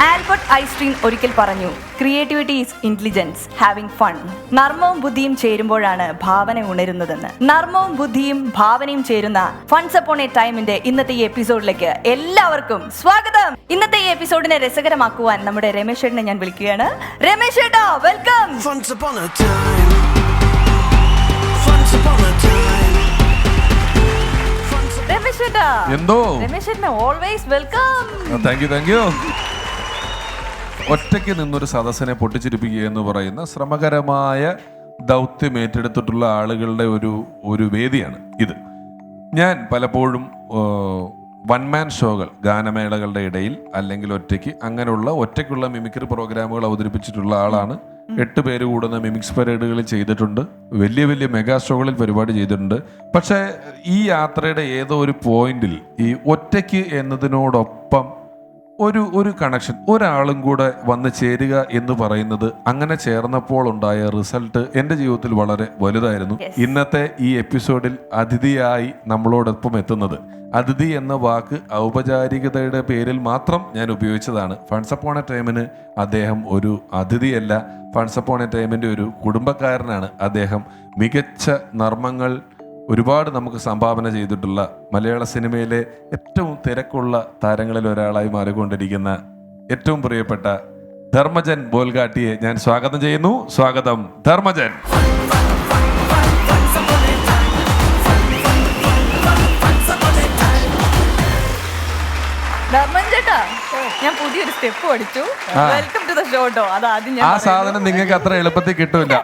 Albert Einstein ഒരിക്കൽ പറഞ്ഞു, creativity is intelligence having fun. നർമ്മവും ബുദ്ധിയും ചേരുമ്പോഴാണ് ഭാവന ഉണരുന്നതെന്ന്. നർമ്മവും ബുദ്ധിയും ഭാവനയും ചേരുന്ന ഫൺസ് അപ്പോൺ എ ടൈമിന്റെ ഇന്നത്തെ ഈ എപ്പിസോഡിലേക്ക് എല്ലാവർക്കും സ്വാഗതം. ഇന്നത്തെ ഈ എപ്പിസോഡിനെ രസകരമാക്കുവാൻ നമ്മുടെ രമേശ് ചേട്ടനെ ഞാൻ വിളിക്കുകയാണ്. രമേശ് ചേട്ടാ, വെൽക്കം. രമേശ് ചേട്ടാ, എന്തോ രമേശ് ചേട്ടനെ ഓൾവേസ് വെൽക്കം. Thank you. ഒറ്റയ്ക്ക് നിന്നൊരു സദസ്സിനെ പൊട്ടിച്ചിരിപ്പിക്കുക എന്ന് പറയുന്ന ശ്രമകരമായ ദൗത്യം ഏറ്റെടുത്തിട്ടുള്ള ആളുകളുടെ ഒരു വേദിയാണ് ഇത്. ഞാൻ പലപ്പോഴും വൺമാൻ ഷോകൾ, ഗാനമേളകളുടെ ഇടയിൽ അല്ലെങ്കിൽ ഒറ്റയ്ക്കുള്ള മിമിക്രി പ്രോഗ്രാമുകൾ അവതരിപ്പിച്ചിട്ടുള്ള ആളാണ്. 8 പേര് കൂടുന്ന മിമിക്സ് പരേഡുകളിൽ ചെയ്തിട്ടുണ്ട്, വലിയ വലിയ മെഗാ ഷോകളിൽ പരിപാടി ചെയ്തിട്ടുണ്ട്. പക്ഷേ ഈ യാത്രയുടെ ഏതോ ഒരു പോയിന്റിൽ ഈ ഒറ്റയ്ക്ക് എന്നതിനോടൊപ്പം ഒരു കണക്ഷൻ, ഒരാളും കൂടെ വന്ന് ചേരുക എന്ന് പറയുന്നത്, അങ്ങനെ ചേർന്നപ്പോൾ ഉണ്ടായ റിസൾട്ട് എൻ്റെ ജീവിതത്തിൽ വളരെ വലുതായിരുന്നു. ഇന്നത്തെ ഈ എപ്പിസോഡിൽ അതിഥിയായി നമ്മളോടൊപ്പം എത്തുന്നത്, അതിഥി എന്ന വാക്ക് ഔപചാരികതയുടെ പേരിൽ മാത്രം ഞാൻ ഉപയോഗിച്ചതാണ്. ഫൺസ് അപ്പോൺ എ ടൈമിന് അദ്ദേഹം ഒരു അതിഥിയല്ല, ഫൺസ് അപ്പോൺ എ ടൈമിൻ്റെ ഒരു കുടുംബക്കാരനാണ് അദ്ദേഹം. മികച്ച നർമ്മങ്ങൾ ഒരുപാട് നമുക്ക് സംഭാവന ചെയ്തിട്ടുള്ള മലയാള സിനിമയിലെ ഏറ്റവും തിരക്കുള്ള താരങ്ങളിൽ ഒരാളായി മാറിക്കൊണ്ടിരിക്കുന്ന ഏറ്റവും പ്രിയപ്പെട്ട ധർമ്മജൻ ബോൽഗാട്ടിയെ ഞാൻ സ്വാഗതം ചെയ്യുന്നു. സ്വാഗതം ധർമ്മജൻ. ധർമ്മൻ ചേട്ടാ, ഞാൻ പുതിയൊരു സ്റ്റെപ്പ് പഠിച്ചു. വെൽക്കം ടു ദ ഷോ ട്ടോ. അതാദ്യം ആ സാധനം നിങ്ങൾക്ക് അത്ര എളുപ്പത്തിൽ കിട്ടൂല.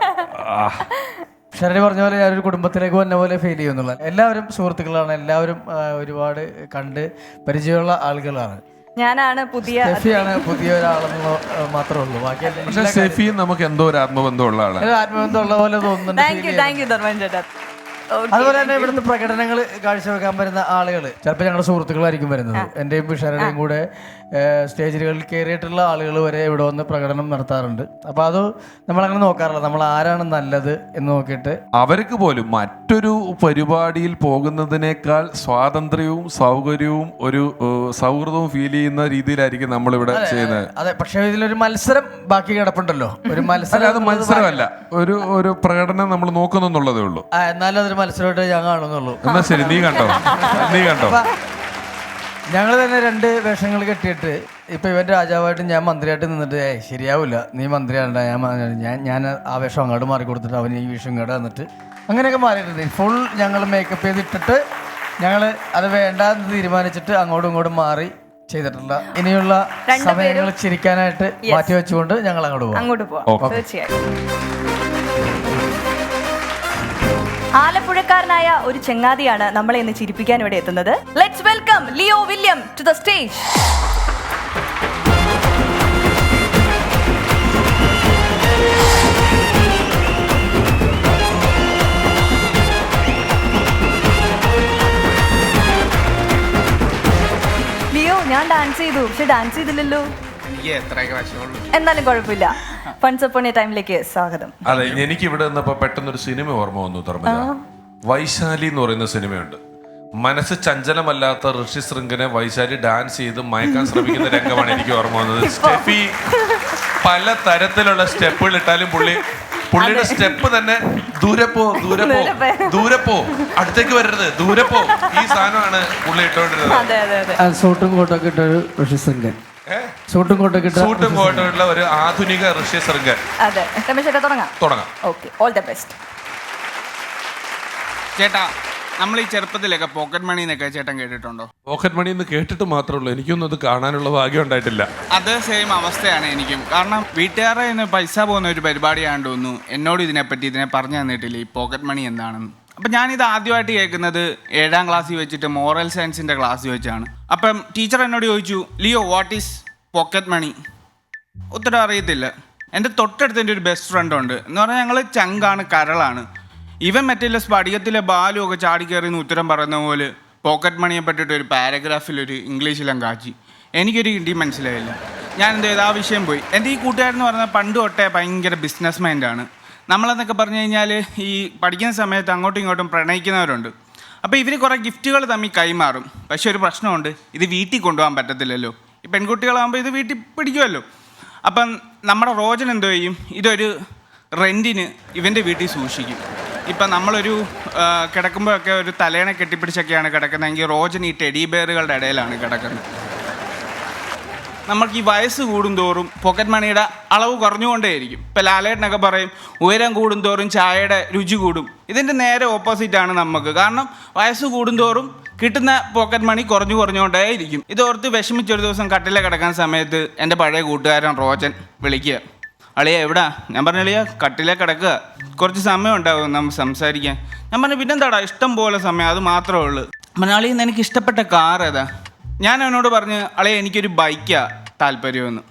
ശരണി പറഞ്ഞ പോലെ ഞാനൊരു കുടുംബത്തിലേക്ക് വന്ന പോലെ ഫീൽ ചെയ്യുന്നുള്ള. എല്ലാവരും സുഹൃത്തുക്കളാണ്, എല്ലാവരും ഒരുപാട് കണ്ട് പരിചയമുള്ള ആളുകളാണ്. ഞാനാണ് പുതിയ ഒരാളെന്ന് മാത്രമേ ഉള്ളൂ. ബാക്കി പക്ഷേ സെഫിയും നമുക്ക് എന്തോ ഒരു ആത്മബന്ധമുള്ള ആളാണ്. ആത്മബന്ധമുള്ള പോലെ തോന്നുന്നുണ്ട്. താങ്ക് യു ധർമ്മൻ ചേട്ടാ. അതുപോലെ തന്നെ ഇവിടുന്ന് പ്രകടനങ്ങൾ കാഴ്ചവെക്കാൻ വരുന്ന ആളുകൾ ചിലപ്പോൾ ഞങ്ങളുടെ സുഹൃത്തുക്കളായിരിക്കും വരുന്നത്. എൻ്റെയും വിഷാരുടെയും കൂടെ സ്റ്റേജുകളിൽ കയറിയിട്ടുള്ള ആളുകൾ വരെ ഇവിടെ വന്ന് പ്രകടനം നടത്താറുണ്ട്. അപ്പോൾ അത് നമ്മളങ്ങനെ നോക്കാറില്ല, നമ്മൾ ആരാണ് നല്ലത് എന്ന് നോക്കിയിട്ട്. അവർക്ക് പോലും മറ്റൊരു പരിപാടിയിൽ പോകുന്നതിനേക്കാൾ സ്വാതന്ത്ര്യവും സൗകര്യവും ഒരു സൗഹൃദവും ഫീൽ ചെയ്യുന്ന രീതിയിലായിരിക്കും നമ്മളിവിടെ ചെയ്യുന്നത്. അതെ, പക്ഷേ ഇതിലൊരു മത്സരം ബാക്കി കിടപ്പുണ്ടല്ലോ. ഒരു മത്സരം, അത് മത്സരമല്ല, ഒരു പ്രകടനം നമ്മൾ നോക്കുന്നുള്ളതേ ഉള്ളൂ. എന്നാലും അതൊരു മത്സരമായിട്ട് ഞാൻ കാണുന്നുള്ളൂ. എന്നാ ശരി, നീ കണ്ടോ. ഞങ്ങൾ തന്നെ 2 വേഷങ്ങൾ കെട്ടിയിട്ട് ഇപ്പൊ ഇവന്റെ രാജാവായിട്ട് ഞാൻ മന്ത്രിയായിട്ട് നിന്നിട്ട് ശരിയാവില്ല, നീ മന്ത്രിയാണ്, ഞാൻ ആ വേഷം അങ്ങോട്ട് മാറി കൊടുത്തിട്ട് അവന് ഈ വേഷം ഇങ്ങോട്ട് വന്നിട്ട് അങ്ങനെയൊക്കെ മാറിയിട്ടുണ്ട്. ഫുൾ ഞങ്ങൾ മേക്കപ്പ് ചെയ്തിട്ടിട്ട് ഞങ്ങൾ അത് വേണ്ടെന്ന് തീരുമാനിച്ചിട്ട് അങ്ങോട്ടും ഇങ്ങോട്ടും മാറി ചെയ്തിട്ടുള്ള ഇനിയുള്ള സമയങ്ങൾ ചിരിക്കാനായിട്ട് മാറ്റി വെച്ചുകൊണ്ട് ഞങ്ങൾ അങ്ങോട്ട് പോവാം. തീർച്ചയായും. ആലപ്പുഴക്കാരനായ ഒരു ചെങ്ങാതിയാണ് നമ്മളെ ഇന്ന് ചിരിപ്പിക്കാൻ ഇവിടെ എത്തുന്നത്. Let's welcome Leo William to the stage. Leo, ഞാൻ ഡാൻസ് ചെയ്തു, പക്ഷെ ഡാൻസ് ചെയ്തില്ലല്ലോ. എന്നാലും കുഴപ്പമില്ല. ഫൺസ് അപ്പോൺ എ ടൈമിലേക്ക് സ്വാഗതം. അതെ, എനിക്ക് ഇവിടെ നിന്നപ്പോ പെട്ടെന്നൊരു സിനിമ ഓർമ്മ വന്നു ധർമ്മജ. വൈശാലി എന്ന് പറയുന്ന സിനിമയുണ്ട്. മനസ്സ് ചഞ്ചലമല്ലാത്ത ഋഷി ശൃംഗനെ വൈശാലി ഡാൻസ് ചെയ്ത് മയക്കാൻ ശ്രമിക്കുന്ന രംഗമാണ് എനിക്ക് ഓർമ്മ വന്നത്. സ്റ്റെഫി പല തരത്തിലുള്ള സ്റ്റെപ്പുകൾ ഇട്ടാലും പുള്ളിയുടെ സ്റ്റെപ്പ് തന്നെ ദൂരെ പോ, അടുത്തേക്ക് വരരുത്, ദൂരെ പോ, ഈ സാധനമാണ് പുള്ളി ഇട്ടോണ്ടിരുന്നത്. സൂട്ടും കോട്ടൊക്കെ ഇട്ടൊരു ഋഷി ശൃംഗൻ, സൂട്ടും കോട്ടുള്ള ഒരു ആധുനിക ഋഷി ശൃംഗൻ. അതെ, രമേശ് ചേട്ടാ തുടങ്ങാം. Okay, all the best. ചേട്ടാ, നമ്മൾ ഈ ചെറുപ്പത്തിലൊക്കെ പോക്കറ്റ് മണി എന്നൊക്കെ ചേട്ടൻ കേട്ടിട്ടുണ്ടോ? പോക്കറ്റ് മണി എന്ന് കേട്ടിട്ട് മാത്രമേ ഉള്ളൂ, എനിക്കൊന്നും അത് കാണാനുള്ള ഭാഗ്യം ഉണ്ടായിട്ടില്ല. അത് സെയിം അവസ്ഥയാണ് എനിക്കും. കാരണം വീട്ടുകാരുടെ നിന്ന് പൈസ പോകുന്ന ഒരു പരിപാടിയാണ്ട് തോന്നുന്നു എന്നോട് ഇതിനെ പറഞ്ഞു തന്നിട്ടില്ല, ഈ പോക്കറ്റ് മണി എന്താണെന്ന്. അപ്പം ഞാനിത് ആദ്യമായിട്ട് കേൾക്കുന്നത് 7ാം ക്ലാസ്സിൽ വെച്ചിട്ട് മോറൽ സയൻസിൻ്റെ ക്ലാസ്സിൽ വെച്ചാണ്. അപ്പം ടീച്ചർ എന്നോട് ചോദിച്ചു, Leo what is pocket money? ഉത്തരം അറിയത്തില്ല. എൻ്റെ തൊട്ടടുത്ത് എൻ്റെ ഒരു ബെസ്റ്റ് ഫ്രണ്ട് ഉണ്ട് എന്ന് പറഞ്ഞാൽ ഞങ്ങൾ ചങ്കാണ്, കരളാണ്. ഇവൻ മറ്റുള്ള സ്ഫടികത്തിലെ ബാലും ഒക്കെ ചാടിക്കയറിയെന്ന് ഉത്തരം പറയുന്ന പോലെ പോക്കറ്റ് മണിയെ പറ്റിയിട്ട് ഒരു പാരഗ്രാഫിലൊരു ഇംഗ്ലീഷിലും കാച്ചി. എനിക്കൊരു ഹിന്ദി മനസ്സിലായില്ല. ഞാൻ എന്ത് ചെയ്ത് ആ വിഷയം പോയി. എൻ്റെ ഈ കൂട്ടുകാരെന്ന് പറഞ്ഞാൽ പണ്ട് തൊട്ടേ ഭയങ്കര ബിസിനസ് മൈൻഡാണ്. നമ്മളെന്നൊക്കെ പറഞ്ഞു കഴിഞ്ഞാൽ ഈ പഠിക്കുന്ന സമയത്ത് അങ്ങോട്ടും ഇങ്ങോട്ടും പ്രണയിക്കുന്നവരുണ്ട്. അപ്പോൾ ഇവർ കുറേ ഗിഫ്റ്റുകൾ തമ്മിൽ കൈമാറും. പക്ഷെ ഒരു പ്രശ്നമുണ്ട്, ഇത് വീട്ടിൽ കൊണ്ടുപോകാൻ പറ്റത്തില്ലല്ലോ. ഈ പെൺകുട്ടികളാകുമ്പോൾ ഇത് വീട്ടിൽ പിടിക്കുമല്ലോ. അപ്പം നമ്മുടെ റോജൻ എന്തോ ചെയ്യും, ഇതൊരു റെൻറ്റിന് ഇവൻ്റെ വീട്ടിൽ സൂക്ഷിക്കും. ഇപ്പം നമ്മളൊരു കിടക്കുമ്പോഴൊക്കെ ഒരു തലേണ കെട്ടിപ്പിടിച്ചൊക്കെയാണ് കിടക്കുന്നതെങ്കിൽ റോജൻ ഈ ടെഡി ബെയറുകളുടെ ഇടയിലാണ് കിടക്കുന്നത്. നമുക്ക് ഈ വയസ്സ് കൂടുന്തോറും പോക്കറ്റ് മണിയുടെ അളവ് കുറഞ്ഞുകൊണ്ടേയിരിക്കും. ഇപ്പം ലാലേട്ടനൊക്കെ പറയും ഉയരം കൂടുന്തോറും ചായയുടെ രുചി കൂടും. ഇതിൻ്റെ നേരെ ഓപ്പോസിറ്റാണ് നമുക്ക്. കാരണം വയസ്സ് കൂടുന്തോറും കിട്ടുന്ന പോക്കറ്റ് മണി കുറഞ്ഞുകൊണ്ടേയിരിക്കും. ഇതോർത്ത് വിഷമിച്ചൊരു ദിവസം കട്ടിലെ കിടക്കാൻ സമയത്ത് എൻ്റെ പഴയ കൂട്ടുകാരൻ റോജൻ വിളിക്കുക, അളിയ എവിടാ? ഞാൻ പറഞ്ഞു അളിയ കട്ടിലെ കിടക്കുക, കുറച്ച് സമയം ഉണ്ടാവും നമുക്ക് സംസാരിക്കാൻ. ഞാൻ പറഞ്ഞു പിന്നെന്താടാ, ഇഷ്ടം പോലെ സമയം, അത് മാത്രമേ ഉള്ളൂ. അളിയ എനിക്ക് ഇഷ്ടപ്പെട്ട കാർ ഏതാ? ഞാൻ അവനോട് പറഞ്ഞ് അളിയ എനിക്കൊരു ബൈക്കാണ് താല്പര്യമെന്ന്.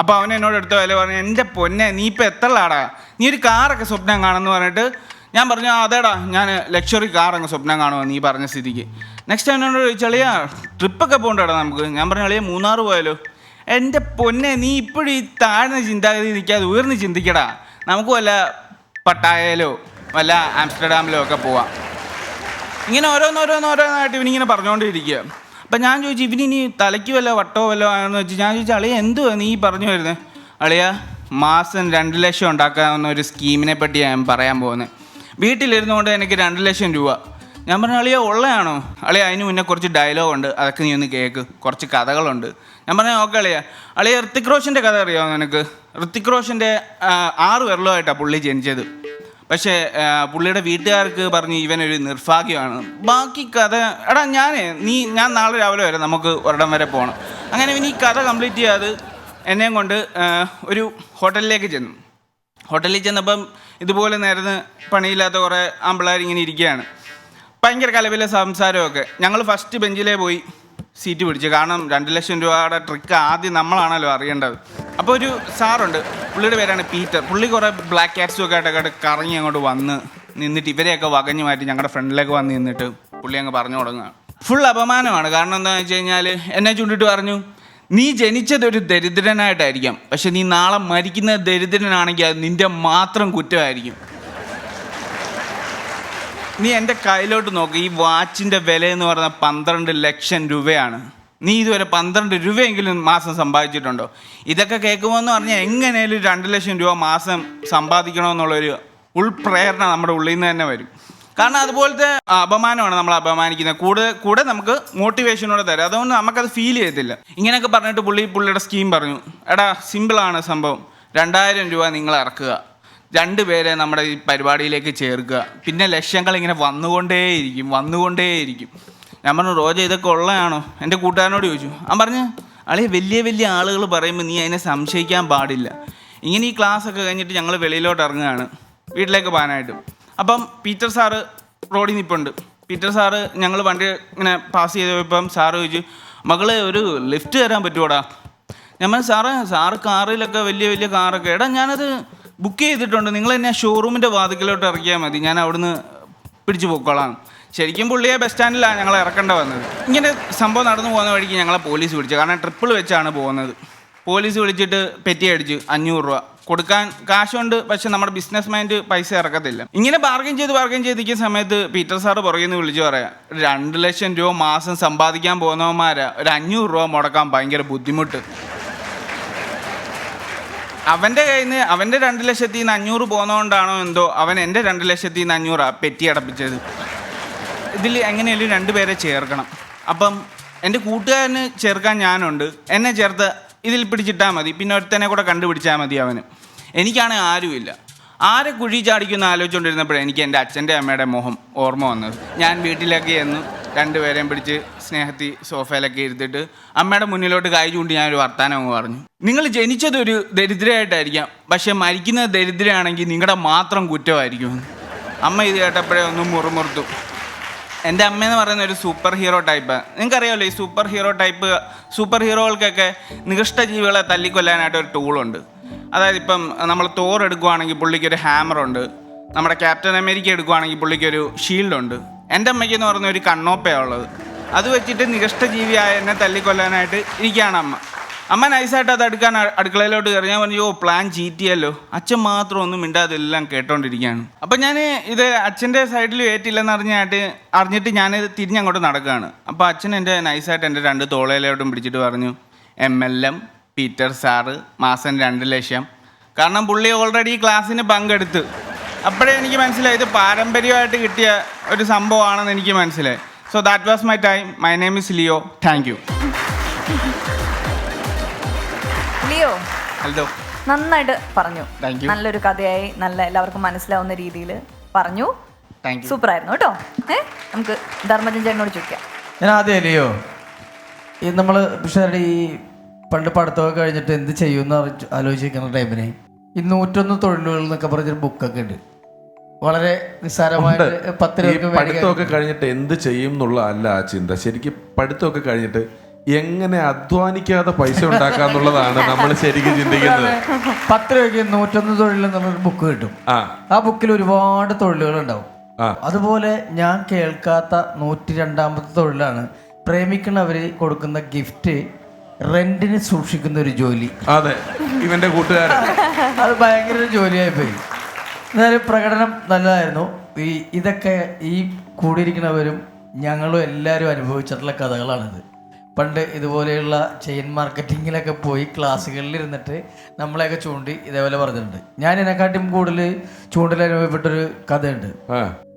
അപ്പോൾ അവൻ എന്നോട് എടുത്ത വില പറഞ്ഞു, എൻ്റെ പൊന്നെ നീ ഇപ്പം എത്രലാടാ, നീ ഒരു കാറൊക്കെ സ്വപ്നം കാണുമെന്ന് പറഞ്ഞിട്ട് ഞാൻ പറഞ്ഞു അതേടാ ഞാൻ ലക്ഷറി കാർ അങ്ങ് സ്വപ്നം കാണുമോ നീ പറഞ്ഞ സ്ഥിതിക്ക്. നെക്സ്റ്റ് അവനോട് ചോദിച്ചളിയാ ട്രിപ്പൊക്കെ പോകണ്ടേടാ നമുക്ക്. ഞാൻ പറഞ്ഞു അളിയ മൂന്നാർ പോയാലോ? എൻ്റെ പൊന്നെ നീ ഇപ്പോഴും ഈ താഴ്ന്ന ചിന്താഗതി നിൽക്കാതെ ഉയർന്ന് ചിന്തിക്കടാ, നമുക്ക് വല്ല പട്ടായയിലോ വല്ല ആംസ്റ്റർഡാമിലോ ഒക്കെ പോവാം. ഇങ്ങനെ ഓരോന്നായിട്ട് ഇവനിങ്ങനെ പറഞ്ഞുകൊണ്ടിരിക്കുക. അപ്പം ഞാൻ ചോദിച്ചു ഇവനിനി തലയ്ക്ക് വല്ല വട്ടോ വല്ലോ ആണെന്ന് വെച്ച് ഞാൻ ചോദിച്ചു അളിയ എന്തുവാ നീ പറഞ്ഞു വരുന്നത്? അളിയ മാസം 2 ലക്ഷം ഉണ്ടാക്കാവുന്ന ഒരു സ്കീമിനെ പറ്റി ഞാൻ പറയാൻ പോകുന്നത്. വീട്ടിലിരുന്നുകൊണ്ട് എനിക്ക് 2 ലക്ഷം രൂപ. ഞാൻ പറഞ്ഞു അളിയ ഉള്ളതാണോ? അളിയ അതിന് മുന്നേ കുറച്ച് ഡയലോഗുണ്ട്, അതൊക്കെ നീ ഒന്ന് കേൾക്ക്, കുറച്ച് കഥകളുണ്ട്. ഞാൻ പറഞ്ഞു ഓക്കെ അളിയ ഋത്തിക് റോഷൻ്റെ കഥ അറിയാമോ നിനക്ക്? ഋത്തിക് റോഷൻ്റെ 6 വിരലുമായിട്ടാണ് പുള്ളി ജനിച്ചത്. പക്ഷേ പുള്ളിയുടെ വീട്ടുകാർക്ക് പറഞ്ഞ് ഇവനൊരു നിർഭാഗ്യമാണ്. ബാക്കി കഥ എടാ ഞാൻ നാളെ രാവിലെ വരെ നമുക്ക് ഒരിടം വരെ പോകണം. അങ്ങനെ ഇവന് ഈ കഥ കംപ്ലീറ്റ് ചെയ്യാതെ എന്നെയും കൊണ്ട് ഒരു ഹോട്ടലിലേക്ക് ചെന്നു. ഹോട്ടലിൽ ചെന്നപ്പം ഇതുപോലെ നേരത്തെ പണിയില്ലാത്ത കുറേ ആമ്പിള്ളേർ ഇങ്ങനെ ഇരിക്കുകയാണ്. ഭയങ്കര കലവിലെ സംസാരമൊക്കെ. ഞങ്ങൾ ഫസ്റ്റ് ബെഞ്ചിലേ പോയി സീറ്റ് പിടിച്ചു. കാരണം 2 ലക്ഷം രൂപയുടെ ട്രിക്ക് ആദ്യം നമ്മളാണല്ലോ അറിയേണ്ടത്. അപ്പോൾ ഒരു സാറുണ്ട്, പുള്ളിയുടെ പേരാണ് പീറ്റർ. പുള്ളി കുറേ ബ്ലാക്ക് ക്യാറ്റ്സും ഒക്കെ ആയിട്ടൊക്കെ കറങ്ങി അങ്ങോട്ട് വന്ന് നിന്നിട്ട് ഇവരെയൊക്കെ വകഞ്ഞു മാറ്റി ഞങ്ങളുടെ ഫ്രണ്ടിലേക്ക് വന്ന് നിന്നിട്ട് പുള്ളി അങ്ങ് പറഞ്ഞു തുടങ്ങുക. ഫുൾ അപമാനമാണ്. കാരണം എന്താണെന്ന് വെച്ച് കഴിഞ്ഞാൽ എന്നെ ചൂണ്ടിട്ട് പറഞ്ഞു നീ ജനിച്ചതൊരു ദരിദ്രനായിട്ടായിരിക്കാം, പക്ഷെ നീ നാളെ മരിക്കുന്ന ദരിദ്രനാണെങ്കിൽ അത് നിൻ്റെ മാത്രം കുറ്റമായിരിക്കും. നീ എൻ്റെ കയ്യിലോട്ട് നോക്ക്, ഈ വാച്ചിൻ്റെ വില എന്ന് പറഞ്ഞാൽ 12 ലക്ഷം രൂപയാണ്. നീ ഇതുവരെ 12 രൂപയെങ്കിലും മാസം സമ്പാദിച്ചിട്ടുണ്ടോ? ഇതൊക്കെ കേൾക്കുമ്പോൾ എന്ന് പറഞ്ഞാൽ എങ്ങനെയാലും 2 ലക്ഷം രൂപ മാസം സമ്പാദിക്കണമെന്നുള്ളൊരു ഉൾപ്രേരണ നമ്മുടെ ഉള്ളിൽ നിന്ന് തന്നെ വരും. കാരണം അതുപോലത്തെ അപമാനമാണ് നമ്മൾ അപമാനിക്കുന്നത്. കൂടെ നമുക്ക് മോട്ടിവേഷനോടെ തരാം. അതുകൊണ്ട് നമുക്കത് ഫീൽ ചെയ്യത്തില്ല. ഇങ്ങനെയൊക്കെ പറഞ്ഞിട്ട് പുള്ളിയുടെ സ്കീം പറഞ്ഞു, എടാ സിമ്പിളാണ് സംഭവം, 2000 രൂപ നിങ്ങൾ ഇറക്കുക, 2 പേരെ നമ്മുടെ ഈ പരിപാടിയിലേക്ക് ചേർക്കുക, പിന്നെ ലക്ഷ്യങ്ങൾ ഇങ്ങനെ വന്നുകൊണ്ടേയിരിക്കും. ഞാൻ പറഞ്ഞു റോജ ഇതൊക്കെ ഉള്ളതാണോ? എൻ്റെ കൂട്ടുകാരനോട് ചോദിച്ചു. അവൻ പറഞ്ഞു അളിയ വലിയ ആളുകൾ പറയുമ്പോൾ നീ അതിനെ സംശയിക്കാൻ പാടില്ല. ഇങ്ങനെ ഈ ക്ലാസ്സൊക്കെ കഴിഞ്ഞിട്ട് ഞങ്ങൾ വെളിയിലോട്ട് ഇറങ്ങുകയാണ് വീട്ടിലേക്ക് പോകാനായിട്ട്. അപ്പം പീറ്റർ സാറ് റോഡിൽ നിൽപ്പുണ്ട്. പീറ്റർ സാറ് ഞങ്ങൾ വണ്ടി ഇങ്ങനെ പാസ് ചെയ്ത് പോയപ്പം സാറ് ചോദിച്ചു മകളെ ഒരു ലിഫ്റ്റ് തരാൻ പറ്റുമോടാ? ഞാൻ പറഞ്ഞു സാറ് കാറിലൊക്കെ വലിയ കാറൊക്കെ എടാ ഞാനത് ബുക്ക് ചെയ്തിട്ടുണ്ട്, നിങ്ങൾ എന്നെ ഷോറൂമിൻ്റെ വാതിക്കലോട്ട് ഇറക്കിയാൽ മതി, ഞാൻ അവിടുന്ന് പിടിച്ചു പോയിക്കോളാം. ശരിക്കും പുള്ളിയെ ബസ് സ്റ്റാൻഡിലാണ് ഞങ്ങൾ ഇറക്കേണ്ട വന്നത്. ഇങ്ങനെ സംഭവം നടന്നു പോകുന്ന വഴിക്ക് ഞങ്ങളെ പോലീസ് വിളിച്ചു. കാരണം ട്രിപ്പിൾ വെച്ചാണ് പോകുന്നത്. പോലീസ് വിളിച്ചിട്ട് പെറ്റി അടിച്ച് 500 രൂപ കൊടുക്കാൻ കാശുണ്ട്, പക്ഷെ നമ്മുടെ ബിസിനസ് മൈൻഡ് പൈസ ഇറക്കത്തില്ല. ഇങ്ങനെ ബാർഗൈൻ ചെയ്ത് നിൽക്കുന്ന സമയത്ത് പീറ്റർ സാറ് പുറകിൽ നിന്ന് വിളിച്ച് പറയാം 2 ലക്ഷം രൂപ മാസം സമ്പാദിക്കാൻ പോകുന്നവന്മാരാ ഒരു 500 രൂപ മുടക്കാൻ ഭയങ്കര ബുദ്ധിമുട്ട്. അവൻ്റെ കയ്യിൽ നിന്ന് അവൻ്റെ 2 ലക്ഷത്തിൽ നിന്ന് 500 പോകുന്നതുകൊണ്ടാണോ എന്തോ അവൻ എൻ്റെ 2 ലക്ഷത്തിൽ നിന്ന് 500 പെറ്റി അടപ്പിച്ചത്. ഇതിൽ എങ്ങനെയാലും 2 പേരെ ചേർക്കണം. അപ്പം എൻ്റെ കൂട്ടുകാരന് ചേർക്കാൻ ഞാനുണ്ട്, എന്നെ ചേർത്ത് ഇതിൽ പിടിച്ചിട്ടാൽ മതി, പിന്നെ ഒരുത്തനെ കൂടെ കണ്ടുപിടിച്ചാൽ മതി അവന്. എനിക്കാണെങ്കിൽ ആരുമില്ല. ആരെ കുഴി ചാടിക്കുന്ന ആലോചിച്ചുകൊണ്ടിരുന്നപ്പോഴേ എനിക്ക് എൻ്റെ അച്ഛൻ്റെ അമ്മയുടെ മുഖം ഓർമ്മ വന്നത്. ഞാൻ വീട്ടിലേക്ക് ചെന്ന് 2 പേരെയും പിടിച്ച് സ്നേഹത്തിൽ സോഫയിലൊക്കെ ഇരുത്തിട്ട് അമ്മയുടെ മുന്നിലോട്ട് കൈ ചൂണ്ടി ഞാനൊരു വർത്താനം അങ്ങ് പറഞ്ഞു. നിങ്ങൾ ജനിച്ചതൊരു ദരിദ്രമായിട്ടായിരിക്കാം, പക്ഷെ മരിക്കുന്നത് ദരിദ്രയാണെങ്കിൽ നിങ്ങളുടെ മാത്രം കുറ്റമായിരിക്കും. അമ്മ ഇത് കേട്ടപ്പോഴേ ഒന്നും മുറുമുറുത്തു. എൻ്റെ അമ്മയെന്ന് പറയുന്ന ഒരു സൂപ്പർ ഹീറോ ടൈപ്പാണ്. നിങ്ങൾക്കറിയാമല്ലോ ഈ സൂപ്പർ ഹീറോകൾക്കൊക്കെ നികൃഷ്ട ജീവികളെ തല്ലിക്കൊല്ലാനായിട്ട് ഒരു ടൂളുണ്ട്. അതായത് ഇപ്പം നമ്മൾ തോർ എടുക്കുവാണെങ്കിൽ പുള്ളിക്കൊരു ഹാമറുണ്ട്, നമ്മുടെ ക്യാപ്റ്റൻ അമേരിക്ക എടുക്കുവാണെങ്കിൽ പുള്ളിക്കൊരു ഷീൽഡുണ്ട്. എൻ്റെ അമ്മയ്ക്കെന്ന് പറഞ്ഞ ഒരു കണ്ണോപ്പയാണ് ഉള്ളത്. അത് വെച്ചിട്ട് നികൃഷ്ട ജീവിയായ എന്നെ തല്ലിക്കൊല്ലാനായിട്ട് ഇരിക്കുകയാണ് അമ്മ നൈസായിട്ട് അത് എടുക്കാൻ അടുക്കളയിലോട്ട് കയറി. ഞാൻ പറഞ്ഞു പ്ലാൻ ചീറ്റിയല്ലോ. അച്ഛൻ മാത്രം ഒന്നും മിണ്ടാതെല്ലാം കേട്ടോണ്ടിരിക്കുകയാണ്. അപ്പം ഞാൻ ഇത് അച്ഛൻ്റെ സൈഡിൽ ഏറ്റില്ലെന്ന് അറിഞ്ഞിട്ട് ഞാനിത് തിരിഞ്ഞങ്ങോട്ട് നടക്കുകയാണ്. അപ്പോൾ അച്ഛൻ എൻ്റെ നൈസായിട്ട് എൻ്റെ 2 തോളയിലോട്ടും പിടിച്ചിട്ട് പറഞ്ഞു MLM, പീറ്റർ സാറ്, മാസം 2 ലക്ഷം. കാരണം പുള്ളി ഓൾറെഡി ക്ലാസ്സിന് പങ്കെടുത്ത്. അപ്പോഴേ എനിക്ക് മനസ്സിലായി ഇത് പാരമ്പര്യമായിട്ട് കിട്ടിയ ഒരു സംഭവമാണെന്ന് എനിക്ക് മനസ്സിലായി. So that was my time. My name is Leo. Thank you. Leo hello. നന്നായിട്ട് പറഞ്ഞു. Thank you. നല്ലൊരു കഥയായി, നല്ല എല്ലാവർക്കും മനസ്സിലാവുന്ന രീതിയിൽ പറഞ്ഞു. Thank you. സൂപ്പർ ആയിരുന്നു കേട്ടോ. നമുക്ക് ധർമ്മജൻ ചേട്ടനോട് ചോദിക്കാം. ഞാൻ ആദ്യം അല്ലയോ ഈ നമ്മൾ പക്ഷേ ഈ പണ്ട് പഠിത്തമൊക്കെ കഴിഞ്ഞിട്ട് എന്ത് ചെയ്യുമെന്ന് ആലോചിക്കുന്ന ടൈമിന് ഈ 101 തൊഴിലുകൾ എന്നൊക്കെ പറഞ്ഞൊരു ബുക്കൊക്കെ ഉണ്ട്. വളരെ നിസ്സാരമായിട്ട് 10 രൂപയ്ക്ക് പഠിത്തമൊക്കെ കഴിഞ്ഞിട്ട് എന്ത് ചെയ്യും എന്നുള്ള അല്ല ആ ചിന്ത. ശരിക്കും പഠിത്തമൊക്കെ കഴിഞ്ഞിട്ട് എങ്ങനെ അധ്വാനിക്കാതെ പൈസ ഉണ്ടാക്കാന്നുള്ളതാണ് നമ്മൾ ശരിക്കും ചിന്തിക്കുന്നത്. 10 രൂപയ്ക്ക് 101 തൊഴിൽ എന്നുള്ളൊരു ബുക്ക് കിട്ടും. ആ ബുക്കിൽ ഒരുപാട് തൊഴിലുകൾ ഉണ്ടാവും. അതുപോലെ ഞാൻ കേൾക്കാത്ത 102ാമത്തെ തൊഴിലാണ് പ്രേമിക്കുന്നവര് കൊടുക്കുന്ന ഗിഫ്റ്റ് റെന്റിന് സൂക്ഷിക്കുന്ന ഒരു ജോലി. അതെ, ഇവന്റെ കൂട്ടുകാരൻ. അത് ഭയങ്കര ഒരു ജോലിയായി പോയി. എന്നാലും പ്രകടനം നല്ലതായിരുന്നു. ഇതൊക്കെ ഈ കൂടിയിരിക്കുന്നവരും ഞങ്ങളും എല്ലാവരും അനുഭവിച്ചിട്ടുള്ള കഥകളാണിത്. പണ്ട് ഇതുപോലെയുള്ള ചെയിൻ മാർക്കറ്റിങ്ങിലൊക്കെ പോയി ക്ലാസ്സുകളിൽ ഇരുന്നിട്ട് നമ്മളെയൊക്കെ ചൂണ്ടി ഇതേപോലെ പറഞ്ഞിട്ടുണ്ട്. ഞാൻ എന്നെക്കാട്ടും കൂടുതൽ ചൂണ്ടൽ അനുഭവപ്പെട്ടൊരു കഥയുണ്ട്.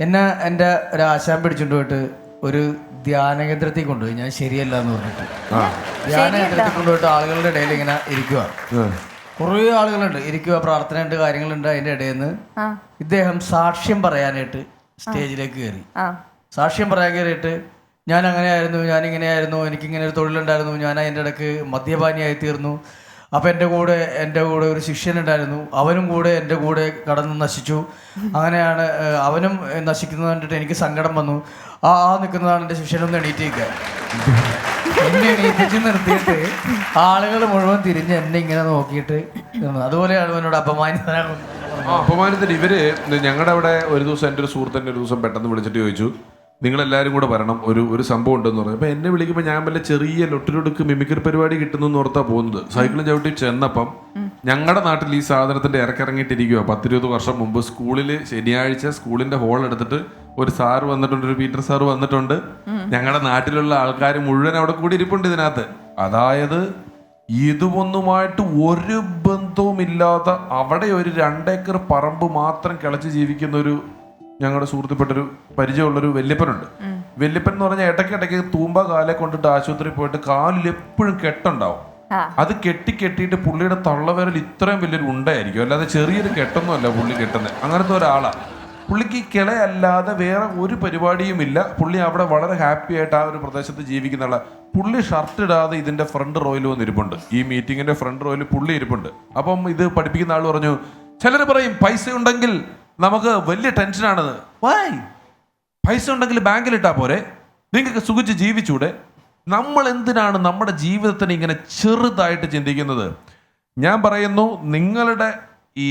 എന്നെ എൻ്റെ ഒരു ആശാൻ പിടിച്ചുകൊണ്ട് പോയിട്ട് ഒരു ധ്യാന കേന്ദ്രത്തിൽ കൊണ്ടുപോയി. ഞാൻ ശരിയല്ല എന്ന് പറഞ്ഞിട്ട് ധ്യാന കേന്ദ്രത്തിൽ കൊണ്ടുപോയിട്ട് ആളുകളുടെ ഇടയിൽ ഇങ്ങനെ ഇരിക്കുക. കുറേ ആളുകളുണ്ട് ഇരിക്കുക, പ്രാർത്ഥനയുണ്ട്, കാര്യങ്ങളുണ്ട്. അതിൻ്റെ ഇടയിൽ നിന്ന് ഇദ്ദേഹം സാക്ഷ്യം പറയാനായിട്ട് സ്റ്റേജിലേക്ക് കയറി. സാക്ഷ്യം പറയാൻ കയറിയിട്ട് ഞാൻ അങ്ങനെയായിരുന്നു, ഞാനിങ്ങനെയായിരുന്നു, എനിക്കിങ്ങനെ ഒരു തൊഴിലുണ്ടായിരുന്നു, ഞാൻ അതിൻ്റെ ഇടയ്ക്ക് മദ്യപാനിയായി തീർന്നു. അപ്പം എൻ്റെ കൂടെ ഒരു ശിഷ്യനുണ്ടായിരുന്നു, അവനും കൂടെ എൻ്റെ കൂടെ കടന്ന് നശിച്ചു. അങ്ങനെയാണ് അവനും നശിക്കുന്നത് കണ്ടിട്ട് എനിക്ക് സങ്കടം വന്നു. നിൽക്കുന്നതാണ് എൻ്റെ ശിഷ്യനൊന്ന് എണീറ്റിരിക്കുക. എന്നെ എണീറ്റിച്ച് നിർത്തിയിട്ട് ആളുകൾ മുഴുവൻ തിരിഞ്ഞ് എന്നെ ഇങ്ങനെ നോക്കിയിട്ട് അതുപോലെയാണ് എന്നോട് അപമാനത്തിന് ഇവര് ഞങ്ങളുടെ അവിടെ ഒരു ദിവസം എൻ്റെ ഒരു സുഹൃത്തിൻ്റെ ഒരു ദിവസം പെട്ടെന്ന് വിളിച്ചിട്ട് ചോദിച്ചു, നിങ്ങളെല്ലാവരും കൂടെ വരണം, ഒരു സംഭവം ഉണ്ടെന്ന് പറഞ്ഞു. അപ്പോൾ എന്നെ വിളിക്കുമ്പോൾ ഞാൻ വല്ല ചെറിയ ലൊട്ടിലൊടുക്ക് മിമിക്രി പരിപാടി കിട്ടുന്നു ഓർത്താ പോകുന്നത്. സൈക്കിളും ചവിട്ടി ചെന്നപ്പം ഞങ്ങളുടെ നാട്ടിൽ ഈ സാധനത്തിൻ്റെ ഇറക്കിറങ്ങിയിട്ടിരിക്കുക. 10-20 വർഷം മുമ്പ് സ്കൂളിൽ ശനിയാഴ്ച സ്കൂളിൻ്റെ ഹോൾ എടുത്തിട്ട് ഒരു സാറ് വന്നിട്ടുണ്ട്, ഒരു പീറ്റർ സാറ് വന്നിട്ടുണ്ട്. ഞങ്ങളുടെ നാട്ടിലുള്ള ആൾക്കാർ മുഴുവൻ അവിടെ കൂടി ഇരിപ്പുണ്ട് ഇതിനകത്ത്. അതായത് ഇതുമൊന്നുമായിട്ട് ഒരു ബന്ധവുമില്ലാതെ അവിടെ ഒരു 2 ഏക്കർ പറമ്പ് മാത്രം കിളച്ച് ജീവിക്കുന്ന ഒരു ഞങ്ങളുടെ സുഹൃത്തിൽപ്പെട്ടൊരു പരിചയമുള്ളൊരു വല്യപ്പനുണ്ട്. വല്യപ്പൻ എന്ന് പറഞ്ഞാൽ ഇടയ്ക്കിടയ്ക്ക് തൂമ്പ കാലെ കൊണ്ടിട്ട് ആശുപത്രിയിൽ പോയിട്ട് കാലിൽ എപ്പോഴും കെട്ടുണ്ടാവും. അത് കെട്ടിയിട്ട് പുള്ളിയുടെ തള്ളവിരൽ ഇത്രയും വലിയൊരു ഉണ്ടായിരിക്കും, അല്ലാതെ ചെറിയൊരു കെട്ടൊന്നും അല്ല പുള്ളി കെട്ടുന്നത്. അങ്ങനത്തെ ഒരാളാണ് പുള്ളിക്ക്. കിളയല്ലാതെ വേറെ ഒരു പരിപാടിയും ഇല്ല. പുള്ളി അവിടെ വളരെ ഹാപ്പി ആയിട്ട് ആ ഒരു പ്രദേശത്ത് ജീവിക്കുന്ന ആളാണ്. പുള്ളി ഷർട്ട് ഇടാതെ ഇതിന്റെ ഫ്രണ്ട് റോയിൽ വന്നിരിപ്പുണ്ട്. ഈ മീറ്റിങ്ങിന്റെ ഫ്രണ്ട് റോയിൽ പുള്ളി ഇരിപ്പുണ്ട്. അപ്പം ഇത് പഠിപ്പിക്കുന്ന ആൾ പറഞ്ഞു, ചിലർ പറയും പൈസ ഉണ്ടെങ്കിൽ നമുക്ക് വലിയ ടെൻഷനാണെന്ന്. പൈസ ഉണ്ടെങ്കിൽ ബാങ്കിലിട്ടാ പോരെ, നിങ്ങൾക്ക് സുഖിച്ച് ജീവിച്ചൂടെ? നമ്മൾ എന്തിനാണ് നമ്മുടെ ജീവിതത്തിന് ഇങ്ങനെ ചെറുതായിട്ട് ചിന്തിക്കുന്നത്? ഞാൻ പറയുന്നു, നിങ്ങളുടെ ഈ